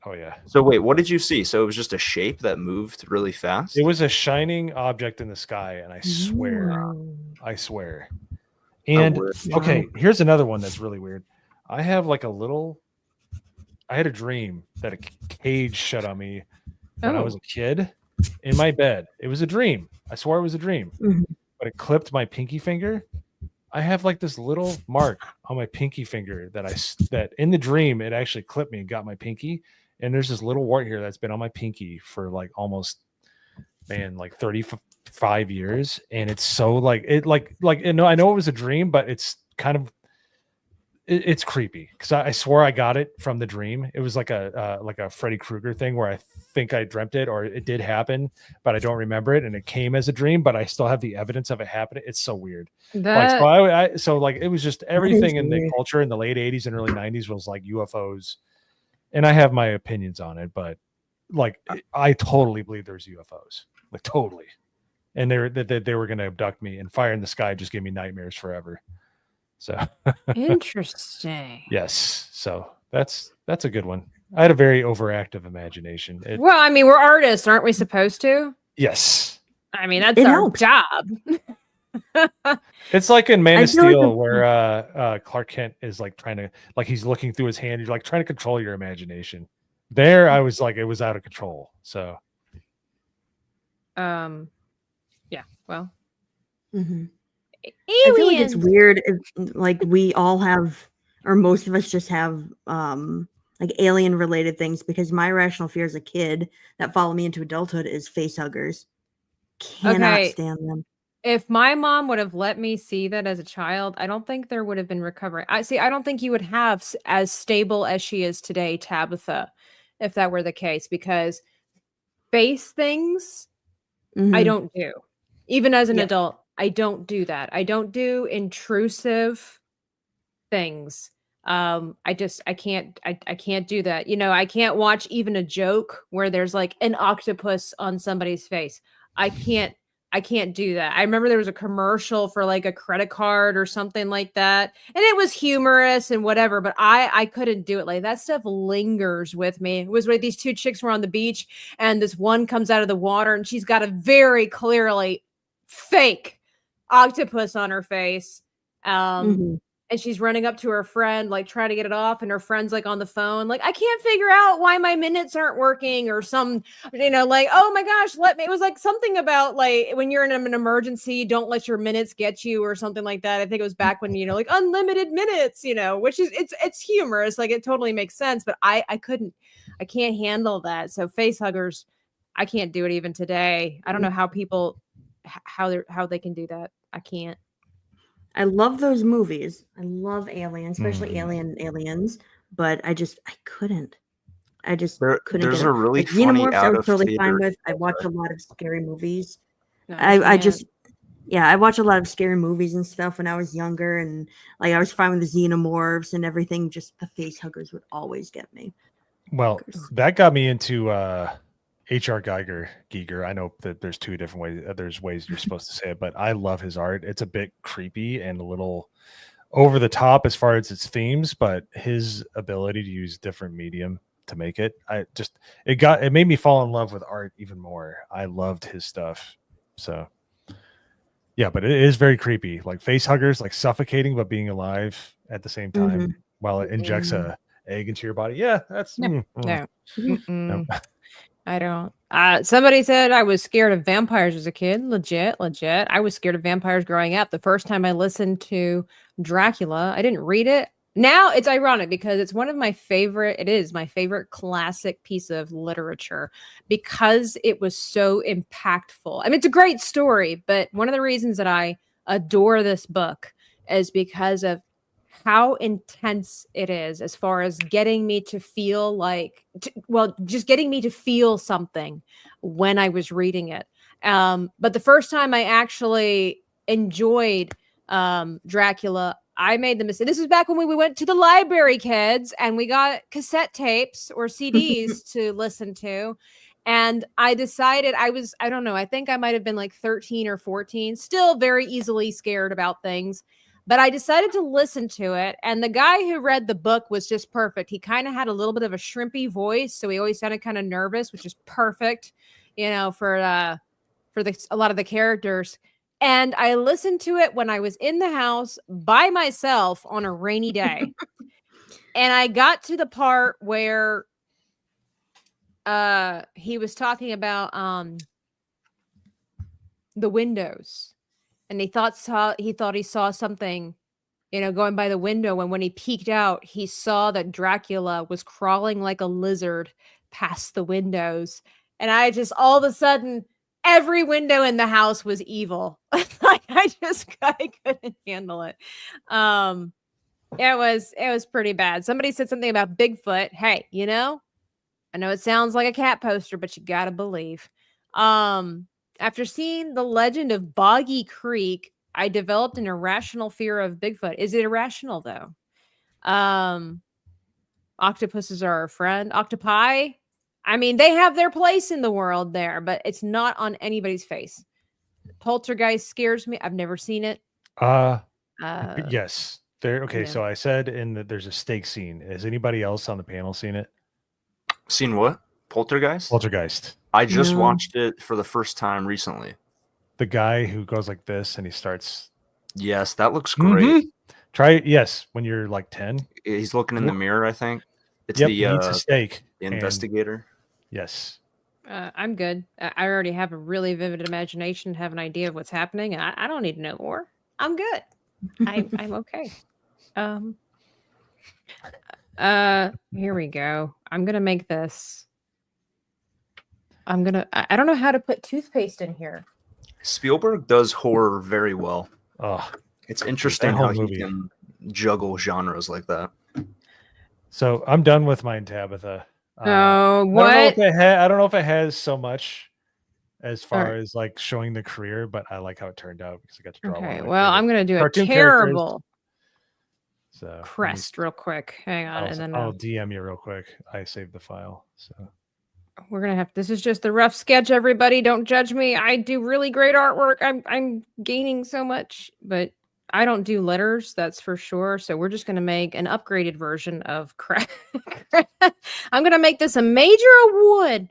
Oh yeah. So wait, what did you see? So it was just a shape that moved really fast? It was a shining object in the sky, and I swear. And okay, here's another one that's really weird. I had a dream that a cage shut on me when I was a kid in my bed. It was a dream. I swore it was a dream, but it clipped my pinky finger. I have like this little mark on my pinky finger that in the dream, it actually clipped me and got my pinky. And there's this little wart here that's been on my pinky for like almost, like 35 years. And it's so like, I know it was a dream, but it's kind of, it's creepy because I swore I got it from the dream. It was like a Freddy Krueger thing where I think I dreamt it or it did happen, but I don't remember it, and it came as a dream. But I still have the evidence of it happening. It's so weird. It was just everything in the culture in the late 80s and early 90s was like UFOs, and I have my opinions on it, but like I totally believe there's UFOs, like totally, and they were going to abduct me. And Fire in the Sky just gave me nightmares forever. So Interesting. yes, so that's a good one. I had a very overactive imagination. Well, I mean, we're artists, aren't we supposed to? Yes, I mean, that's It our helps. job. it's like in Man I of feel like Steel the- where Clark Kent is like trying to, like he's looking through his hand. You're like trying to control your imagination. There, I was like, it was out of control. So Yeah. Well, Mhm. I feel like it's aliens. weird if like we all have, or most of us just have like alien related things, because my irrational fear as a kid that follow me into adulthood is face huggers. Cannot Okay. stand them. If my mom would have let me see that as a child, I don't think there would have been recovery. I don't think you would have as stable as she is today, Tabitha, if that were the case, because face things I Mhm. don't do. Even as an Yeah. adult, I don't do that. I don't do intrusive things. I can't do that. I can't watch even a joke where there's like an octopus on somebody's face. I can't do that. I remember there was a commercial for like a credit card or something like that, and it was humorous and whatever, but I couldn't do it. Like that stuff lingers with me. It was where these two chicks were on the beach, and this one comes out of the water and she's got a very clearly fake octopus on her face. Mhm. And she's running up to her friend, like trying to get it off, and her friend's like on the phone, like, I can't figure out why my minutes aren't working, or some, like, oh my gosh, it was like something about like when you're in an emergency, don't let your minutes get you, or something like that. I think it was back when, like unlimited minutes, which is it's humorous, like it totally makes sense, but I can't handle that. So face huggers, I can't do it even today. I don't know how people how they can do that. I can't. I love those movies. I love Aliens, especially Mhm. Aliens, but I couldn't. I just couldn't There's get a it. really Like funny Xenomorphs, I out was of totally fine theater. with. I watch a lot of scary movies. No, I can't. just yeah, I watch a lot of scary movies and stuff when I was younger, and like I was fine with the Xenomorphs and everything. Just the face huggers would always get me. Well, that got me into H.R. Giger. I know that there's two different ways. There's ways you're supposed to say it, but I love his art. It's a bit creepy and a little over the top as far as its themes, but his ability to use different medium to make it, it made me fall in love with art even more. I loved his stuff. So yeah, but it is very creepy. Like face huggers, like suffocating but being alive at the same time Mhm. while it injects a egg into your body. Yeah, that's No. no. Mm-mm. I don't. Somebody said I was scared of vampires as a kid. Legit. I was scared of vampires growing up. The first time I listened to Dracula, I didn't read it. Now it's ironic because it's one of my favorite. It is my favorite classic piece of literature because it was so impactful. I mean, it's a great story, but one of the reasons that I adore this book is because of how intense it is as far as getting me to feel like just getting me to feel something when I was reading it. But the first time I actually enjoyed Dracula, I made the mistake. This was back when we went to the library, kids, and we got cassette tapes or CDs to listen to. And I decided I don't know, I think I might have been like 13 or 14, still very easily scared about things. But I decided to listen to it. And the guy who read the book was just perfect. He kind of had a little bit of a shrimpy voice. So he always sounded kind of nervous, which is perfect, for a lot of the characters. And I listened to it when I was in the house by myself on a rainy day. And I got to the part where he was talking about the windows. And he thought he saw something, going by the window. And when he peeked out, he saw that Dracula was crawling like a lizard past the windows. And I just, all of a sudden, every window in the house was evil. Like I couldn't handle it. It was pretty bad. Somebody said something about Bigfoot. Hey, I know it sounds like a cat poster, but you gotta believe. After seeing The Legend of Boggy Creek, I developed an irrational fear of Bigfoot. Is it irrational though? Octopuses are our friend. Octopi, I mean, they have their place in the world there, but it's not on anybody's face. Poltergeist scares me. I've never seen it. Yes. There. Okay. Yeah. So I said there's a stake scene. Has anybody else on the panel seen it? Seen what? Poltergeist? Poltergeist. I just No. watched it for the first time recently. The guy who goes like this and he starts. Yes, that looks great. Try it. Yes, when you're like 10. He's looking in the mirror, I think. It's Yep. the He eats a steak. and- investigator. Yes. I'm good. I already have a really vivid imagination, have an idea of what's happening, and I don't need to know more. I'm good. I'm okay. Here we go. I'm gonna make this. I don't know how to put toothpaste in here. Spielberg does horror very well. Oh, It's interesting whole how he movie. can juggle genres like that. so I'm done with mine, Tabitha. Oh, I don't know what? if I don't know if it has so much as far Alright. as like showing the career, but I like how it turned out because I got to draw. one Okay, of my well, I'm favorite gonna do a cartoon characters. terrible So let me- crest real quick. Hang on, and then I'll DM you real quick. I saved the file. So we're gonna have. This is just a rough sketch, everybody. Don't judge me. I do really great artwork. I'm gaining so much, but I don't do letters. That's for sure. So we're just gonna make an upgraded version of crest. I'm gonna make this a major award.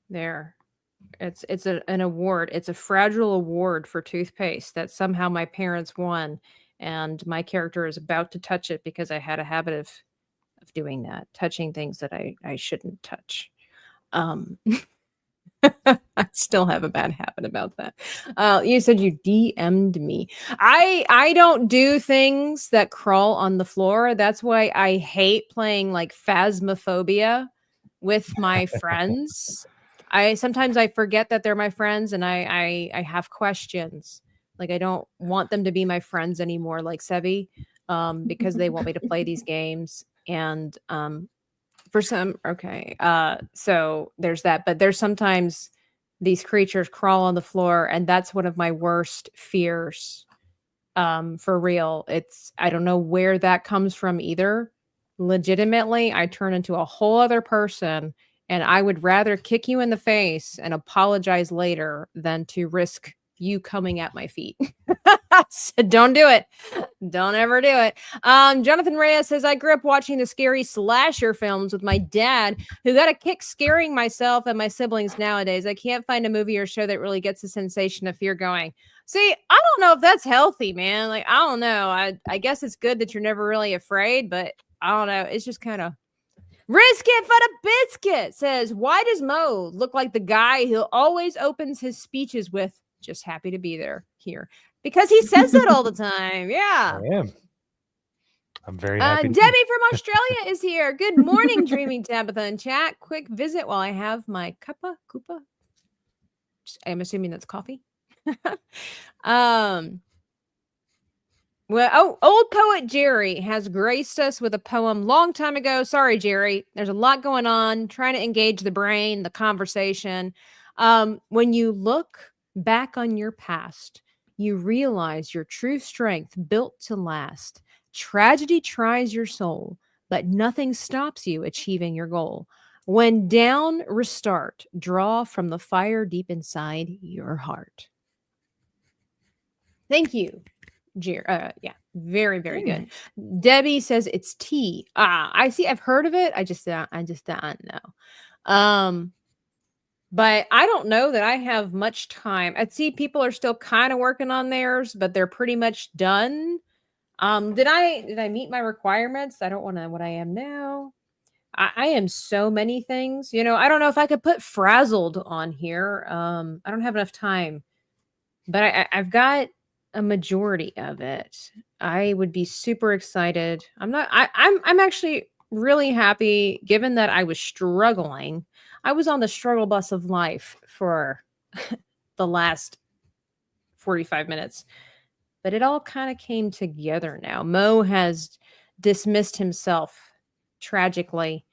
There. It's an award. It's a fragile award for toothpaste that somehow my parents won, and my character is about to touch it because I had a habit of doing that, touching things that I shouldn't touch. I still have a bad habit about that. You said you DM'd me. I don't do things that crawl on the floor. That's why I hate playing like Phasmophobia with my friends. I sometimes I forget that they're my friends, and I have questions. Like I don't want them to be my friends anymore, like Sevi, because they want me to play these games. And for some, okay, so there's that. But there's sometimes these creatures crawl on the floor, and that's one of my worst fears. For real, I don't know where that comes from either. Legitimately, I turn into a whole other person, and I would rather kick you in the face and apologize later than to risk you coming at my feet. So don't do it. Don't ever do it. Jonathan Reyes says, I grew up watching the scary slasher films with my dad, who got a kick scaring myself and my siblings nowadays. I can't find a movie or show that really gets the sensation of fear going. See, I don't know if that's healthy, man. Like, I don't know. I guess it's good that you're never really afraid, but I don't know. It's just kind of risk it for the biscuit. Says, why does Mo look like the guy who always opens his speeches with just happy to be there here? Because he says it all the time. Yeah. I am. I'm very happy. Debbie from Australia is here. Good morning, Dreaming Tabitha in chat. Quick visit while I have my cuppa. I'm assuming that's coffee. Well, old poet Jerry has graced us with a poem long time ago. Sorry, Jerry. There's a lot going on, trying to engage the brain, the conversation. When you look back on your past, you realize your true strength built to last. Tragedy tries your soul, but nothing stops you achieving your goal. When down, restart. Draw from the fire deep inside your heart. Thank you, Jerry. Yeah, very, very good. Debbie says it's tea. I see. I've heard of it. I just don't know. But I don't know that I have much time. I see people are still kind of working on theirs, but they're pretty much done. Did I meet my requirements? I don't want to what I am now. I am so many things. You know, I don't know if I could put Frazzled on here. I don't have enough time. But I've got a majority of it. I would be super excited. I'm actually really happy given that I was struggling. I was on the struggle bus of life for the last 45 minutes, but it all kind of came together now. Mo has dismissed himself tragically.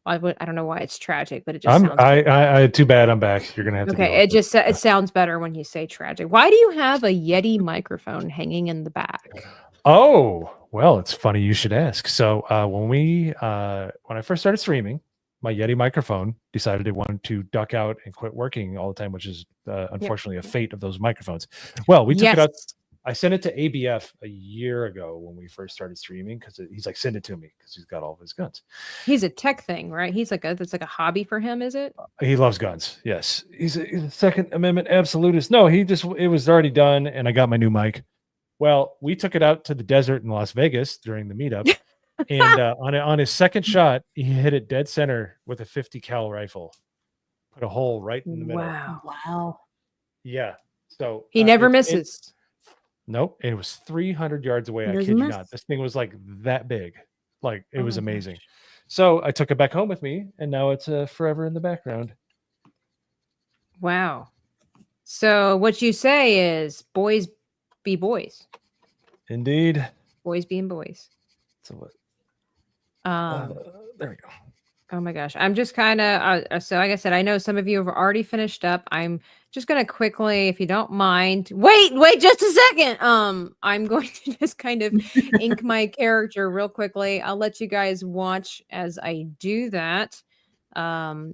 I don't know why it's tragic, but it just sounds I too bad. I'm back. You're gonna have to. Okay, it sounds better when you say tragic. Why do you have a Yeti microphone hanging in the back? Oh, well, it's funny you should ask. So when I first started streaming, my Yeti microphone decided it wanted to duck out and quit working all the time, which is unfortunately a fate of those microphones. Well, we took it out. I sent it to ABF a year ago when we first started streaming because he's like, send it to me because he's got all of his guns. He's a tech thing, right? That's like a hobby for him, is it? He loves guns. Yes. He's a Second Amendment absolutist. No, it was already done and I got my new mic. Well, we took it out to the desert in Las Vegas during the meetup. And on his second shot, he hit it dead center with a 50 cal rifle. Put a hole right in the middle. Wow. Yeah. So he never misses. Nope. It was 300 yards away. I kid you not. This thing was like that big. Like it was amazing. Gosh. So I took it back home with me, and now it's forever in the background. Wow. So what you say is boys be boys. Indeed. Boys being boys. So what? There we go. Oh my gosh. I'm just kind of, so like I said, I know some of you have already finished up. I'm just going to quickly, if you don't mind, wait just a second. I'm going to just kind of ink my character real quickly. I'll let you guys watch as I do that.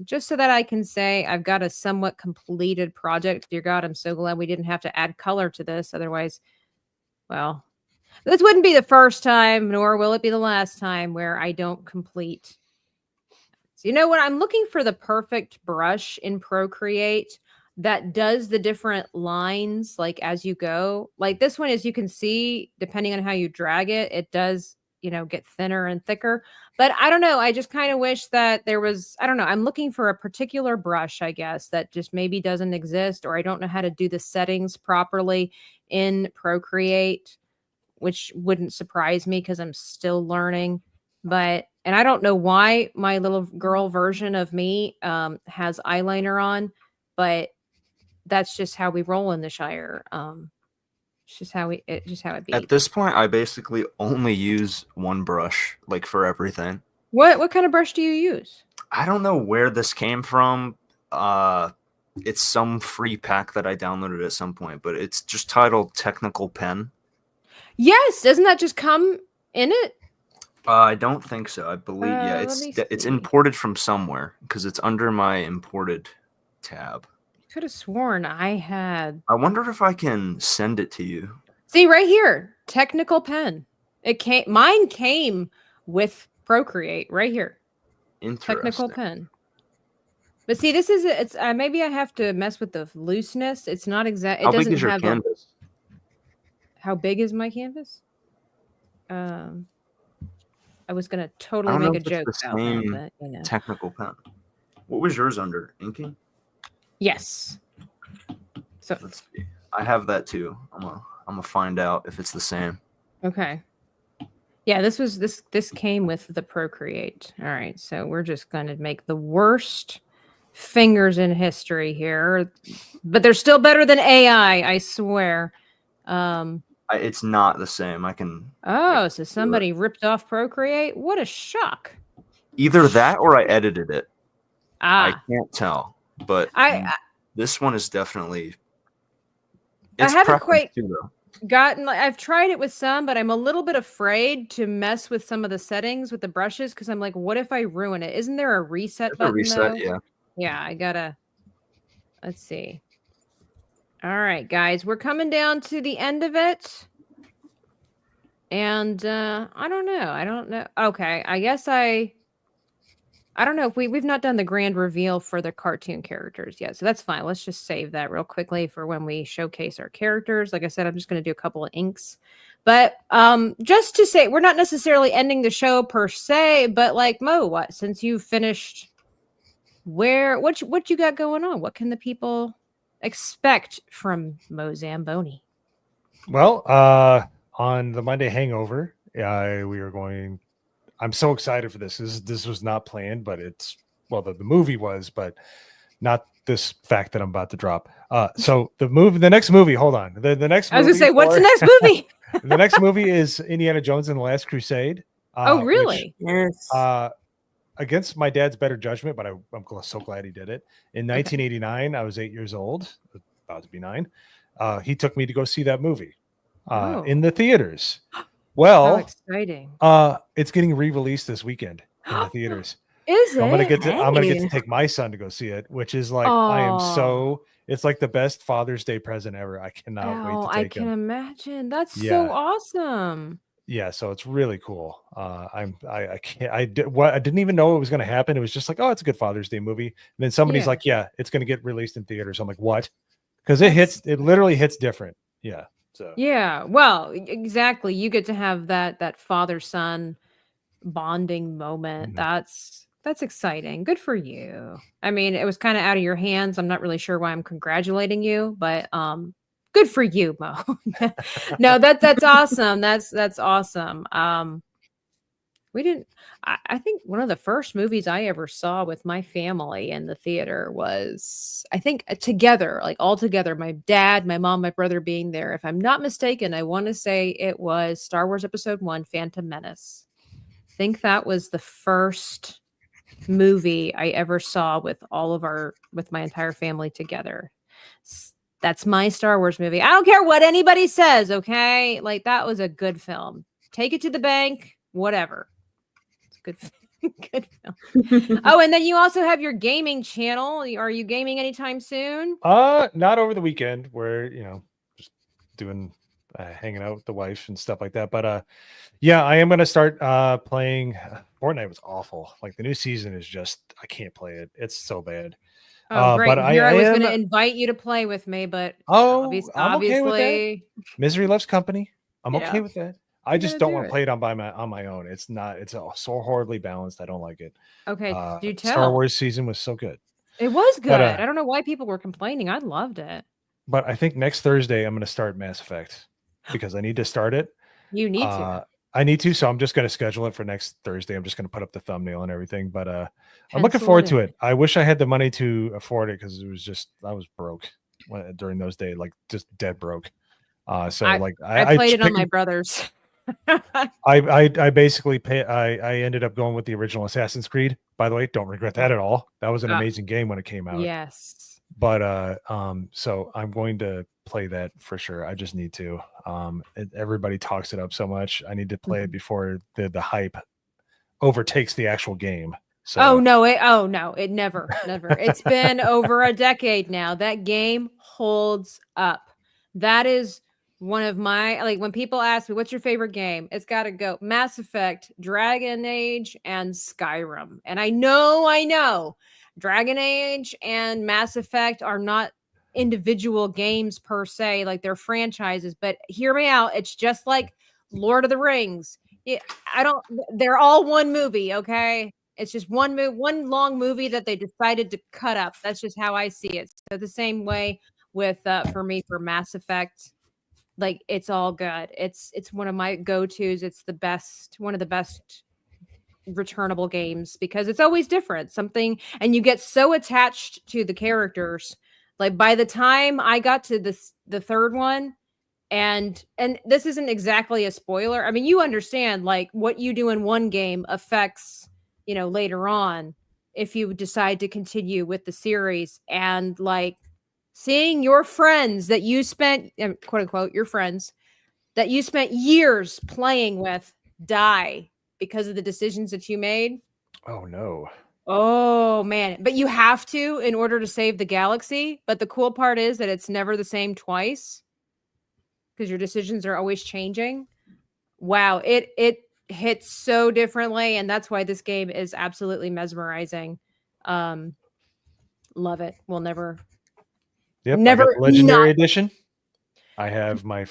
Just so that I can say I've got a somewhat completed project. Dear God, I'm so glad we didn't have to add color to this. Otherwise, well, this wouldn't be the first time, nor will it be the last time where I don't complete. So you know what? I'm looking for the perfect brush in Procreate that does the different lines like as you go. Like this one, as you can see, depending on how you drag it, it does, get thinner and thicker. But I don't know. I just kind of wish that there was, I don't know. I'm looking for a particular brush, I guess, that just maybe doesn't exist, or I don't know how to do the settings properly in Procreate, which wouldn't surprise me because I'm still learning. But And I don't know why my little girl version of me has eyeliner on, but that's just how we roll in the Shire. It's just how it be. At this point, I basically only use one brush, like for everything. What kind of brush do you use? I don't know where this came from. It's some free pack that I downloaded at some point, but it's just titled Technical Pen. Yes, doesn't that just come in it? I don't think so. I believe it's see. imported from somewhere because it's under my imported tab. Could have sworn I had. I wonder if I can send it to you. See right here, Technical Pen. Mine came with Procreate right here. Interesting. Technical Pen. But see, this is it's maybe I have to mess with the looseness. It's not exact. It How doesn't big is your have canvas? How big is my canvas? I was gonna I totally don't know make a if joke it's the about same that, but you know. Technical Pen. What was yours under? Inking? Yes. So Let's see. I have that too. I'm gonna find out if it's the same. okay. Yeah, this came with the Procreate. All right, so we're just gonna make the worst fingers in history here, but they're still better than AI, I swear. It's not the same. I can Oh, so somebody ripped off Procreate? What a shock. either that or I edited it. I Ah, can't tell, but I this one is definitely. I haven't preference quite too, though. gotten I've tried it with some, but I'm a little bit afraid to mess with some of the settings with the brushes because I'm like, what if I ruin it? Isn't there a reset There's a button? reset, though? yeah. Yeah, I gotta. Let's see. All right, guys, we're coming down to the end of it. And I don't know. Okay, I guess I don't know if we've not done the grand reveal for the cartoon characters yet. So that's fine. Let's just save that real quickly for when we showcase our characters. Like I said, I'm just going to do a couple of inks. But just to say, we're not necessarily ending the show per se, but like Mo, what since you finished what you got going on? What can the people expect from Mo Zamboni? Well, on the Monday Hangover, we are going. I'm so excited for this. This was not planned, but it's the movie was, but not this fact that I'm about to drop. So the next movie. Hold on. The next. I was gonna say, what's the next movie? The next movie is Indiana Jones and the Last Crusade. Oh, really? Yes. Against my dad's better judgment, but I'm so glad he did it. In 1989, I was 8 years old, about to be 9. He took me to go see that movie in the theaters. Well, how exciting! It's getting re-released this weekend in the theaters. Is So it? I'm gonna get to Hey. take my son to go see it, which is like I am so. It's like the best Father's Day present ever. I cannot wait to I take can him. imagine. That's Yeah. so awesome. Yeah, so it's really cool. I didn't even know it was going to happen. It was just like, oh, it's a good Father's Day movie. And then somebody's Yeah. like, yeah, it's going to get released in theaters. I'm like, what? Because it literally hits different. Yeah. So Yeah. Well, exactly. You get to have that father-son bonding moment. Mhm. That's exciting. Good for you. I mean, it was kind of out of your hands. I'm not really sure why I'm congratulating you, but good for you, Mo. No, that's awesome. That's awesome. I think one of the first movies I ever saw with my family in the theater was, I think, together, like all together, my dad, my mom, my brother being there. If I'm not mistaken, I want to say it was Star Wars Episode 1, Phantom Menace. I think that was the first movie I ever saw with with my entire family together. That's my Star Wars movie. I don't care what anybody says, okay? Like, that was a good film. Take it to the bank, whatever. It's a good good film. Oh, and then you also have your gaming channel. Are you gaming anytime soon? not over the weekend where, just doing hanging out with the wife and stuff like that. But yeah, I am going to start playing. Fortnite was awful. Like the new season is just, I can't play it. It's so bad. Oh, great. But Here I was going to am- invite you to play with me, but I'm obviously, okay with that. Misery loves company. I'm Yeah. okay with that. I You just gotta don't do want to it. play it on my own. It's not. It's so horribly balanced. I don't like it. Okay, do tell. Star Wars season was so good. It was good. But, I don't know why people were complaining. I loved it. But I think next Thursday I'm going to start Mass Effect because I need to start it. You need to. I need to, so I'm just going to schedule it for next Thursday. I'm just going to put up the thumbnail and everything, but I'm looking forward to it. I wish I had the money to afford it because it was just I was broke during those days, like just dead broke. So I played it on my brother's. I basically I ended up going with the original Assassin's Creed. By the way, don't regret that at all. That was an amazing game when it came out. Yes. But so I'm going to play that for sure. I just need to. Everybody talks it up so much. I need to play it before the hype overtakes the actual game. So Oh no, it never. It's been over a decade now. That game holds up. That is one of my, like, when people ask me what's your favorite game, it's got to go Mass Effect, Dragon Age, and Skyrim. And I know Dragon Age and Mass Effect are not individual games per se, like they're franchises, but hear me out. It's just like Lord of the Rings. They're all one movie, okay? It's just one long movie that they decided to cut up. That's just how I see it. So the same way with for me for Mass Effect, like it's all good. It's one of my go-tos. It's the best, one of the best returnable games because it's always different. Something, and you get so attached to the characters. Like by the time I got to the third one, and this isn't exactly a spoiler. I mean, you understand like what you do in one game affects, later on if you decide to continue with the series, and like seeing your friends that you spent, quote unquote, your friends that you spent years playing with die because of the decisions that you made. Oh no. Oh man. But you have to in order to save the galaxy. But the cool part is that it's never the same twice because your decisions are always changing. Wow. It hits so differently. And that's why this game is absolutely mesmerizing. Love it. We'll never. Yep. Never I got the Legendary Edition. I have my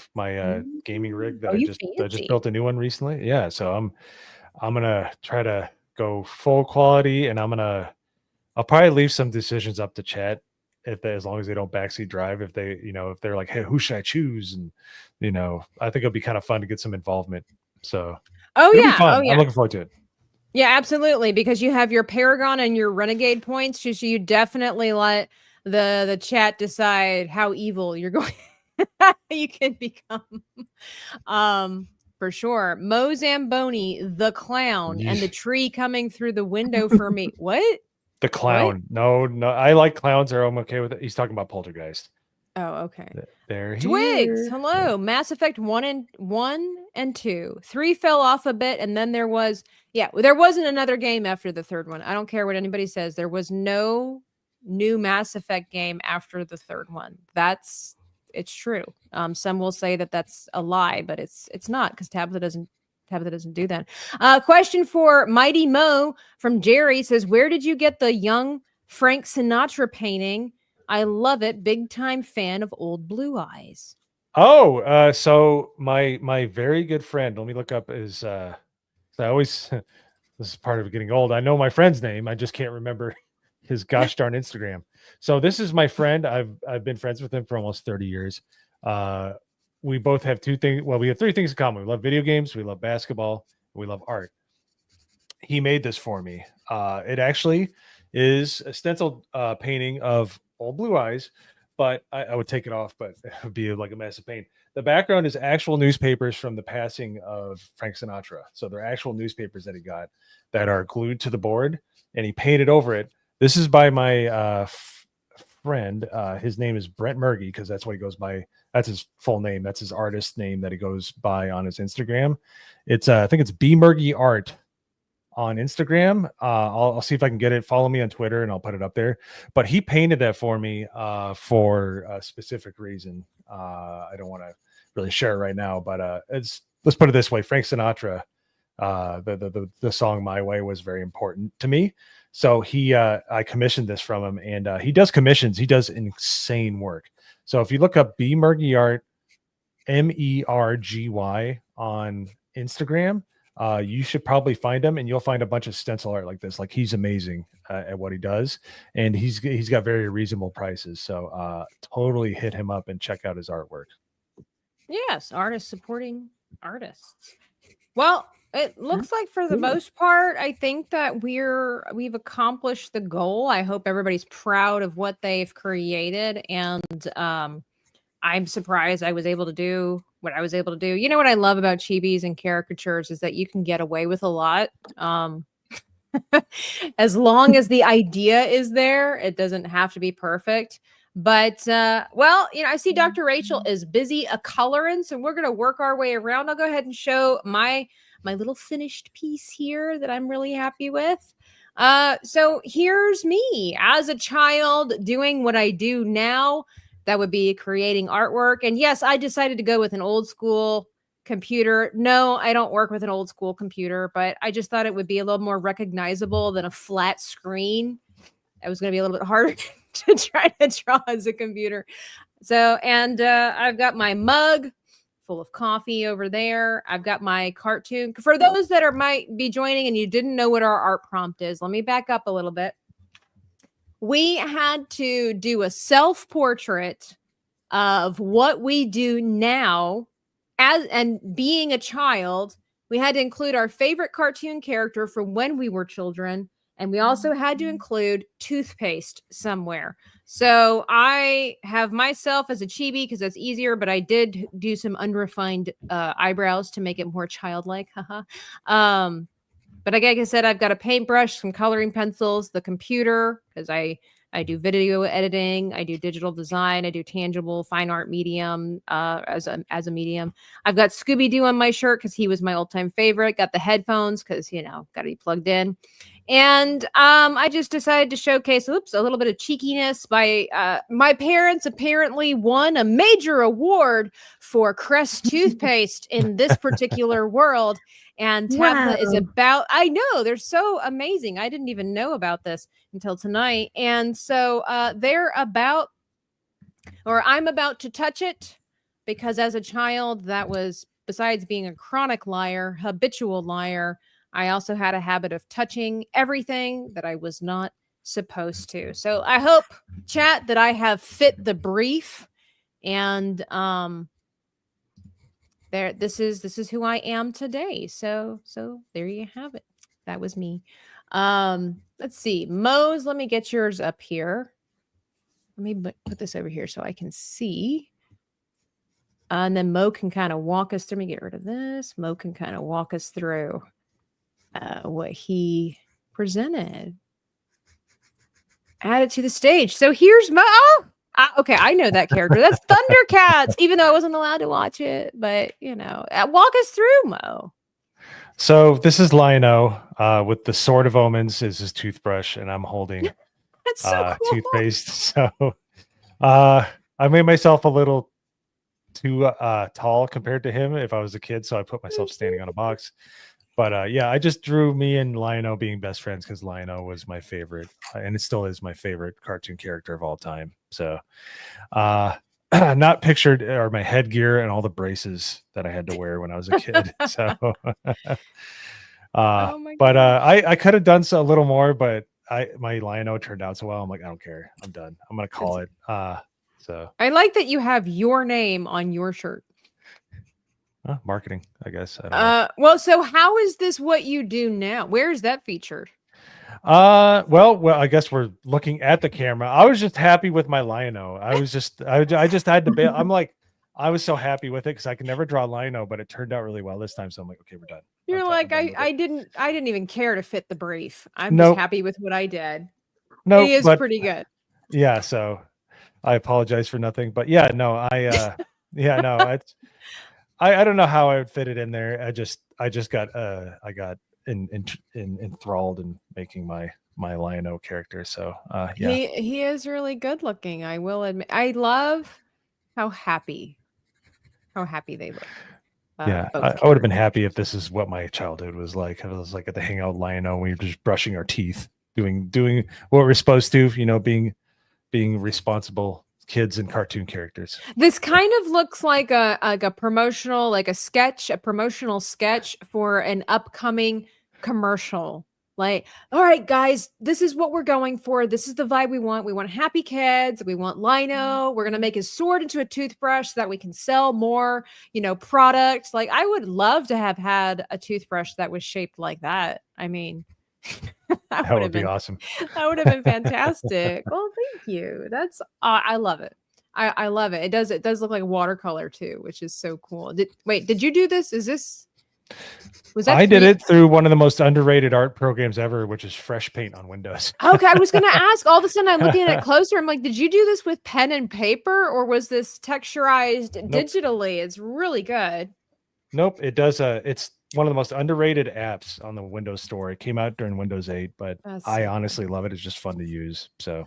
gaming rig that I just built a new one recently. Yeah, so I'm gonna try to go full quality, and I'll probably leave some decisions up to chat as long as they don't backseat drive. If they if they're like, hey, who should I choose? And I think it'll be kind of fun to get some involvement. So it'll be fun. I'm looking forward to it. Yeah, absolutely, because you have your Paragon and your Renegade points, so you definitely let the chat decide how evil you're going you can become. For sure. Mo Zamboni, the clown, and the tree coming through the window for me. What? The clown. What? No, I like clowns, or I'm okay with it. He's talking about Poltergeist. Oh, okay. There Twigs, hello. Mass Effect 1 and 2. 3 fell off a bit, and then there wasn't another game after the third one. I don't care what anybody says. There was no new Mass Effect game after the third one. It's true. Some will say that that's a lie, but it's not, because Tabitha doesn't do that. Question for Mighty Mo from Jerry says, where did you get the young Frank Sinatra painting? I love it. Big time fan of Old Blue Eyes. Oh, so my very good friend, let me look up his I always this is part of getting old. I know my friend's name, I just can't remember his gosh darn Instagram. So this is my friend. I've been friends with him for almost 30 years. We both have two things. Well, we have three things in common. We love video games, we love basketball, and we love art. He made this for me. It actually is a stenciled painting of Old Blue Eyes, but I would take it off, but it would be like a mess of paint. The background is actual newspapers from the passing of Frank Sinatra. So they're actual newspapers that he got that are glued to the board, and he painted over it. This is by my friend. His name is Brent Murgy, because that's what he goes by. That's his full name. That's his artist name that he goes by on his Instagram. It's I think it's B Murgy Art on Instagram. I'll see if I can get it. Follow me on Twitter and I'll put it up there. But he painted that for me for a specific reason. I don't want to really share it right now, but let's put it this way. Frank Sinatra, the song My Way was very important to me. So I commissioned this from him, and he does commissions. He does insane work. So if you look up B Murgy Art, MERGY on Instagram, you should probably find him, and you'll find a bunch of stencil art like this. Like, he's amazing at what he does, and he's got very reasonable prices. So totally hit him up and check out his artwork. Yes, artists supporting artists. Well, it looks like for the most part, I think that we've accomplished the goal. I hope everybody's proud of what they've created, and I'm surprised I was able to do what I was able to do. You know what I love about chibis and caricatures is that you can get away with a lot. As long as the idea is there, it doesn't have to be perfect. But well, I see Dr. Rachel is busy coloring, so we're gonna work our way around. I'll go ahead and show my little finished piece here that I'm really happy with. So here's me as a child doing what I do now. That would be creating artwork. And yes, I decided to go with an old school computer. No, I don't work with an old school computer, but I just thought it would be a little more recognizable than a flat screen. It was going to be a little bit harder to try to draw as a computer. So, and I've got my mug full of coffee over there. I've got my cartoon. For those that might be joining and you didn't know what our art prompt is, let me back up a little bit. We had to do a self-portrait of what we do now and being a child. We had to include our favorite cartoon character from when we were children. And we also had to include toothpaste somewhere. So I have myself as a chibi because that's easier, but I did do some unrefined eyebrows to make it more childlike. But like I said, I've got a paintbrush, some coloring pencils, the computer, because I do video editing, I do digital design, I do tangible fine art medium as a medium. I've got Scooby-Doo on my shirt because he was my all-time favorite. Got the headphones because, got to be plugged in. And I just decided to showcase, a little bit of cheekiness. My parents apparently won a major award for Crest toothpaste in this particular world. And Tabitha is about, I know, they're so amazing. I didn't even know about this until tonight. And so I'm about to touch it because as a child, that was, besides being a chronic liar, habitual liar, I also had a habit of touching everything that I was not supposed to. So I hope, chat, that I have fit the brief. And this is who I am today. So there you have it. That was me. Let's see. Mose, let me get yours up here. Let me put this over here so I can see. And then Mo can kind of walk us through. Let me get rid of this. Mo can kind of walk us through what he presented. Add it to the stage. So here's Mo. Okay, I know that character. That's Thundercats, even though I wasn't allowed to watch it. But, walk us through, Mo. So this is Lion-O with the Sword of Omens is his toothbrush, and I'm holding That's so cool. toothpaste. So I made myself a little too tall compared to him if I was a kid, so I put myself standing on a box. But I just drew me and Lion-O being best friends because Lion-O was my favorite, and it still is my favorite cartoon character of all time. So not pictured or my headgear and all the braces that I had to wear when I was a kid. So I could have done a little more, but my Lion-O turned out so well. I'm like, I don't care. I'm done. I'm gonna call it. So I like that you have your name on your shirt. Marketing, I guess. I don't know. Well, so how is this what you do now? Where is that featured? Well, I guess we're looking at the camera. I was just happy with my Lion-O. I just had to bail. I'm like, I was so happy with it because I can never draw Lion-O, but it turned out really well this time. So I'm like, okay, we're done. You're like, I didn't even care to fit the brief. I'm just happy with what I did. No, he is pretty good. Yeah, so I apologize for nothing, but I don't know how I would fit it in there. I just got enthralled in making my Lion-O character. So he is really good looking. I will admit. I love how happy they look. I would have been happy if this is what my childhood was like. I was like at the hangout Lion-O, we were just brushing our teeth, doing what we're supposed to, being responsible kids and cartoon characters. This kind of looks like a promotional, like a promotional sketch for an upcoming commercial. Like, all right, guys, this is what we're going for. This is the vibe we want. We want happy kids. We want Lino. We're gonna make his sword into a toothbrush so that we can sell more, products. Like, I would love to have had a toothbrush that was shaped like that. I mean, That would be awesome. that would have been fantastic. Well, thank you. That's I love it. I love it. It does look like watercolor too, which is so cool. Did you do this? Was that I did free? it through one of the most underrated art programs ever, which is Fresh Paint on Windows. Okay, I was gonna ask. All of a sudden, I'm looking at it closer. I'm like, did you do this with pen and paper, or was this texturized digitally? It's really good. Nope, it does. It's one of the most underrated apps on the Windows Store. It came out during Windows 8, but That's I so honestly love it. It's just fun to use. So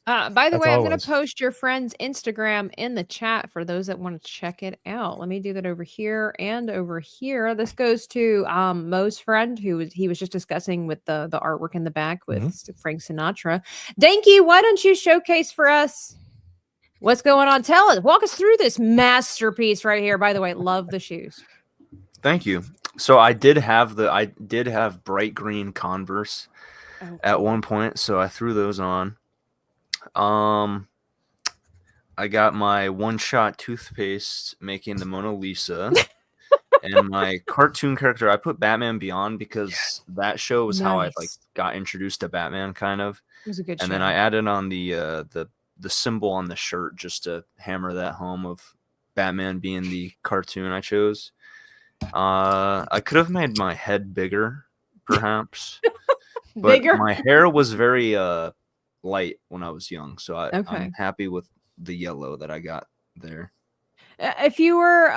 By the That's way, I'm all it going to was. post your friend's Instagram in the chat for those that want to check it out. Let me do that over here and over here. This goes to Mo's friend he was just discussing with the artwork in the back with Frank Sinatra. Danky, why don't you showcase for us what's going on? Tell us, walk us through this masterpiece right here. By the way, love the shoes. Thank you. So I did have bright green Converse at one point, so I threw those on. I got my one-shot toothpaste making the Mona Lisa, and my cartoon character. I put Batman Beyond because that show was how I got introduced to Batman, kind of. It was a good show. And then I added on the symbol on the shirt just to hammer that home of Batman being the cartoon I chose. I could have made my head bigger, perhaps, but my hair was very light when I was young, so I'm happy with the yellow that I got there. If you were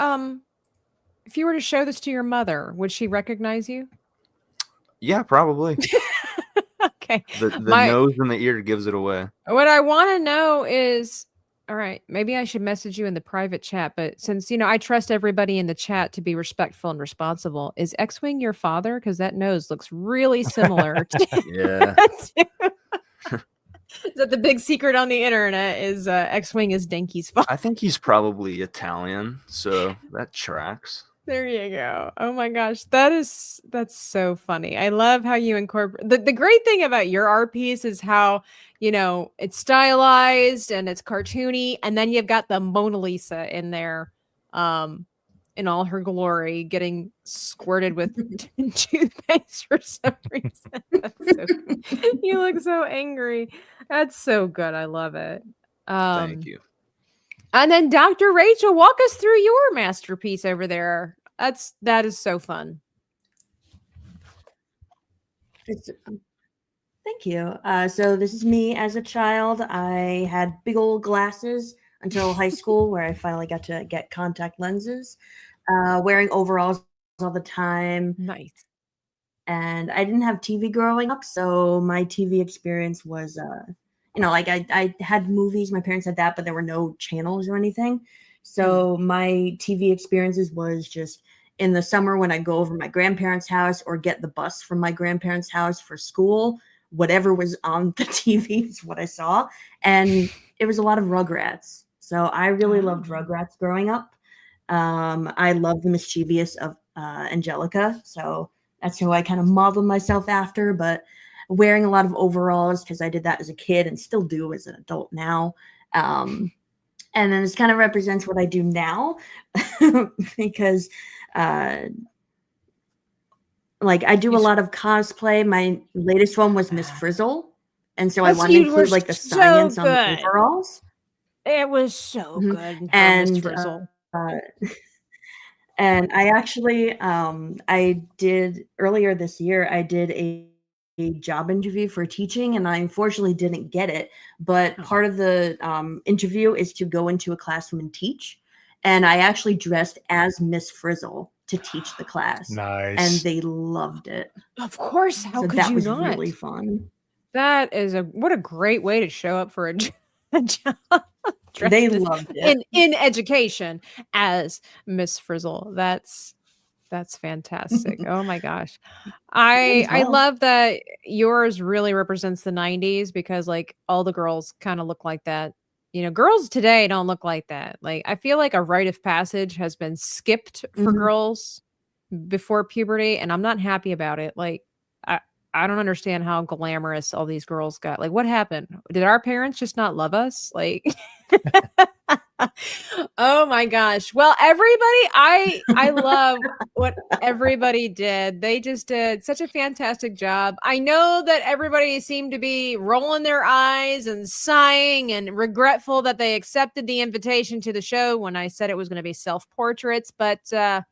to show this to your mother, would she recognize you? Yeah, probably. Okay. The nose and the ear gives it away. What I want to know is, all right, maybe I should message you in the private chat, but since, I trust everybody in the chat to be respectful and responsible, is X-Wing your father? Because that nose looks really similar to Yeah. Is that the big secret on the internet is X-Wing is Denki's father? I think he's probably Italian, so that tracks. There you go. Oh my gosh, that's so funny. I love how you incorporate the great thing about your art piece is how it's stylized and it's cartoony, and then you've got the Mona Lisa in there, in all her glory, getting squirted with toothpaste for some reason. That's so cool. You look so angry. That's so good. I love it. Thank you. And then Dr. Rachel, walk us through your masterpiece over there. That is so fun. Thank you. So this is me as a child. I had big old glasses until high school, where I finally got to get contact lenses. Wearing overalls all the time. Nice. And I didn't have TV growing up, so my TV experience was, I had movies. My parents had that, but there were no channels or anything. So my TV experiences was just in the summer when I go over to my grandparents' house or get the bus from my grandparents' house for school. Whatever was on the TV is what I saw. And it was a lot of Rugrats. So I really loved Rugrats growing up. I love the mischievous of Angelica. So that's who I kind of modeled myself after. But wearing a lot of overalls because I did that as a kid and still do as an adult now. And then this kind of represents what I do now because I do a lot of cosplay. My latest one was Miss Frizzle. And so I wanted to include the science on the overalls. It was so good. And Miss Frizzle. And I actually, I did earlier this year, I did a job interview for teaching, and I unfortunately didn't get it. But part of the interview is to go into a classroom and teach. And I actually dressed as Miss Frizzle to teach the class. Nice. And they loved it. Of course. How so could that you was not? really fun. That is what a great way to show up for a job. They loved it. In education as Miss Frizzle. That's fantastic. Oh my gosh. I love that yours really represents the 90s because all the girls kind of look like that. Girls today don't look like that. I feel like a rite of passage has been skipped for girls before puberty, and I'm not happy about it. I don't understand how glamorous all these girls got. Like, what happened? Did our parents just not love us? Like, oh my gosh. Well, everybody, I love what everybody did. They just did such a fantastic job. I know that everybody seemed to be rolling their eyes and sighing and regretful that they accepted the invitation to the show when I said it was going to be self-portraits, but I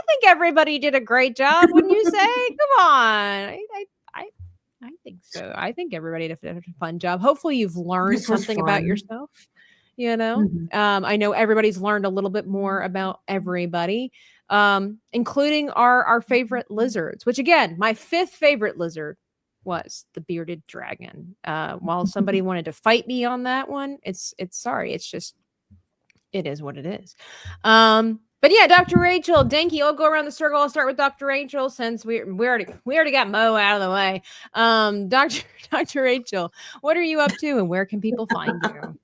think everybody did a great job, wouldn't you say? Come on. I think so. I think everybody did a fun job. Hopefully you've learned This was something about fun. yourself. You know, Mhm. I know everybody's learned a little bit more about everybody, including our favorite lizards, which again, my 5th favorite lizard was the bearded dragon. While somebody wanted to fight me on that one, it's sorry. It's just, it is what it is. But yeah, Dr. Rachel, Danky, I'll go around the circle. I'll start with Dr. Rachel since we already got Mo out of the way. Dr. Rachel, what are you up to and where can people find you?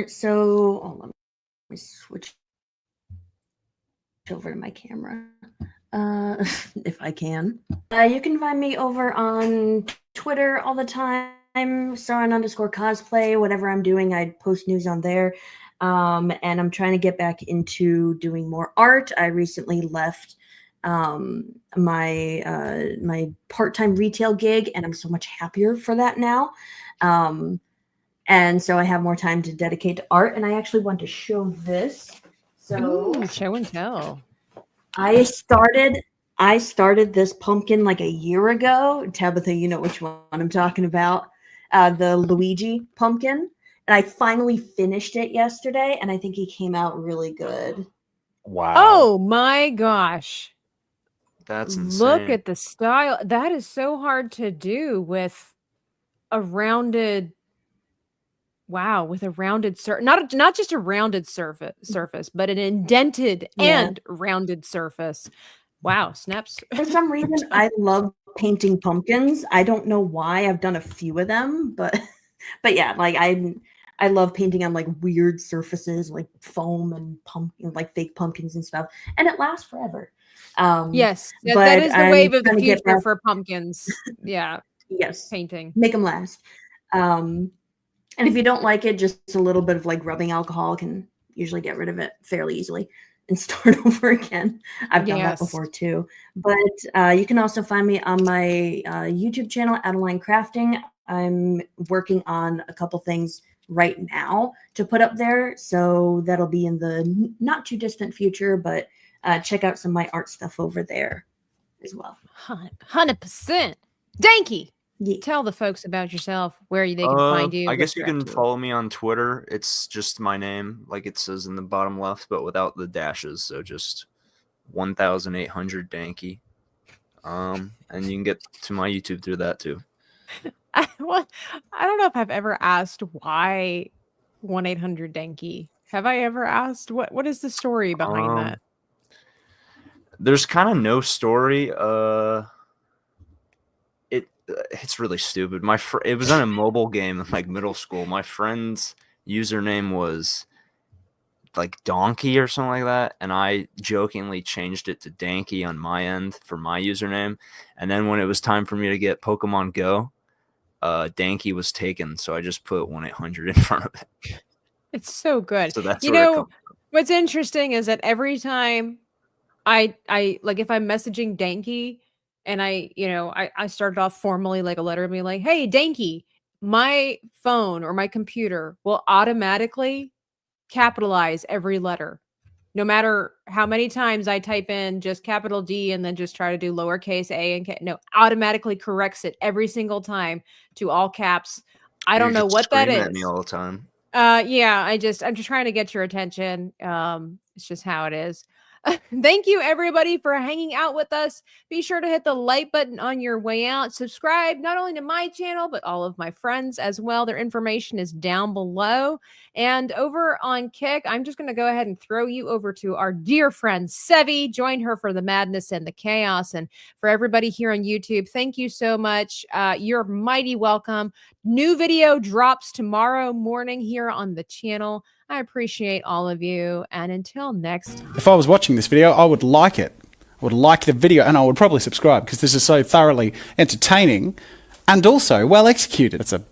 So hold on, let me switch over to my camera. If I can. You can find me over on Twitter all the time, Sauron_cosplay. Whatever I'm doing, I post news on there. And I'm trying to get back into doing more art. I recently left my part-time retail gig, and I'm so much happier for that now. And so I have more time to dedicate to art, and I actually want to show this. So Ooh, show and tell. I started this pumpkin like a year ago. Tabitha, you know which one I'm talking about. The Luigi pumpkin. And I finally finished it yesterday, and I think he came out really good. Wow. Oh my gosh. That's insane. Look at the style. That is so hard to do with a rounded with a rounded not just a rounded surface, but an indented and rounded surface. Wow, snaps. For some reason, I love painting pumpkins. I don't know why. I've done a few of them, but yeah, like I love painting on like weird surfaces, like foam and pumpkin, like fake pumpkins and stuff, and it lasts forever. Yes, that but is the I'm wave of the trying to get future back- for pumpkins. Yeah, Yes, painting. make them last. And if you don't like it, just a little bit of like rubbing alcohol can usually get rid of it fairly easily and start over again. I've done that Yes. before too. But you can also find me on my YouTube channel, Adeline Crafting. I'm working on a couple things right now to put up there, so that'll be in the not too distant future. But check out some of my art stuff over there as well. 100%. Danky, Yeah. tell the folks about yourself, where they can find you. I what guess you you're up can to. follow me on Twitter. It's just my name, like it says in the bottom left, but without the dashes. So just 1800 Danky. And you can get to my YouTube through that too. I don't know if I've ever asked why 1-800 Danky. Have I ever asked what is the story behind that? There's kind of no story. It's really stupid. It was on a mobile game in like middle school. My friend's username was like Donkey or something like that, and I jokingly changed it to Danky on my end for my username. And then when it was time for me to get Pokemon Go, Danky was taken, so I just put 1-800 in front of it. It's so good. So that's You where it know, comes from. what's interesting is that every time I like if I'm messaging Danky and I started off formally like a letter being like, "Hey, Danky," my phone or my computer will automatically capitalize every letter. No matter how many times I type in just capital D and then just try to do lowercase a and no, automatically corrects it every single time to all caps. I don't You're know just what that screaming is. at me all the time. Yeah, I'm just trying to get your attention. It's just how it is. Thank you everybody for hanging out with us. Be sure to hit the like button on your way out. Subscribe not only to my channel, but all of my friends as well. Their information is down below. And over on Kick, I'm just going to go ahead and throw you over to our dear friend Sevi. Join her for the madness and the chaos. And for everybody here on YouTube, thank you so much. You're mighty welcome. New video drops tomorrow morning here on the channel. I appreciate all of you. And until next time. If I was watching this video, I would like it. I would like the video, and I would probably subscribe because this is so thoroughly entertaining and also well executed. It's a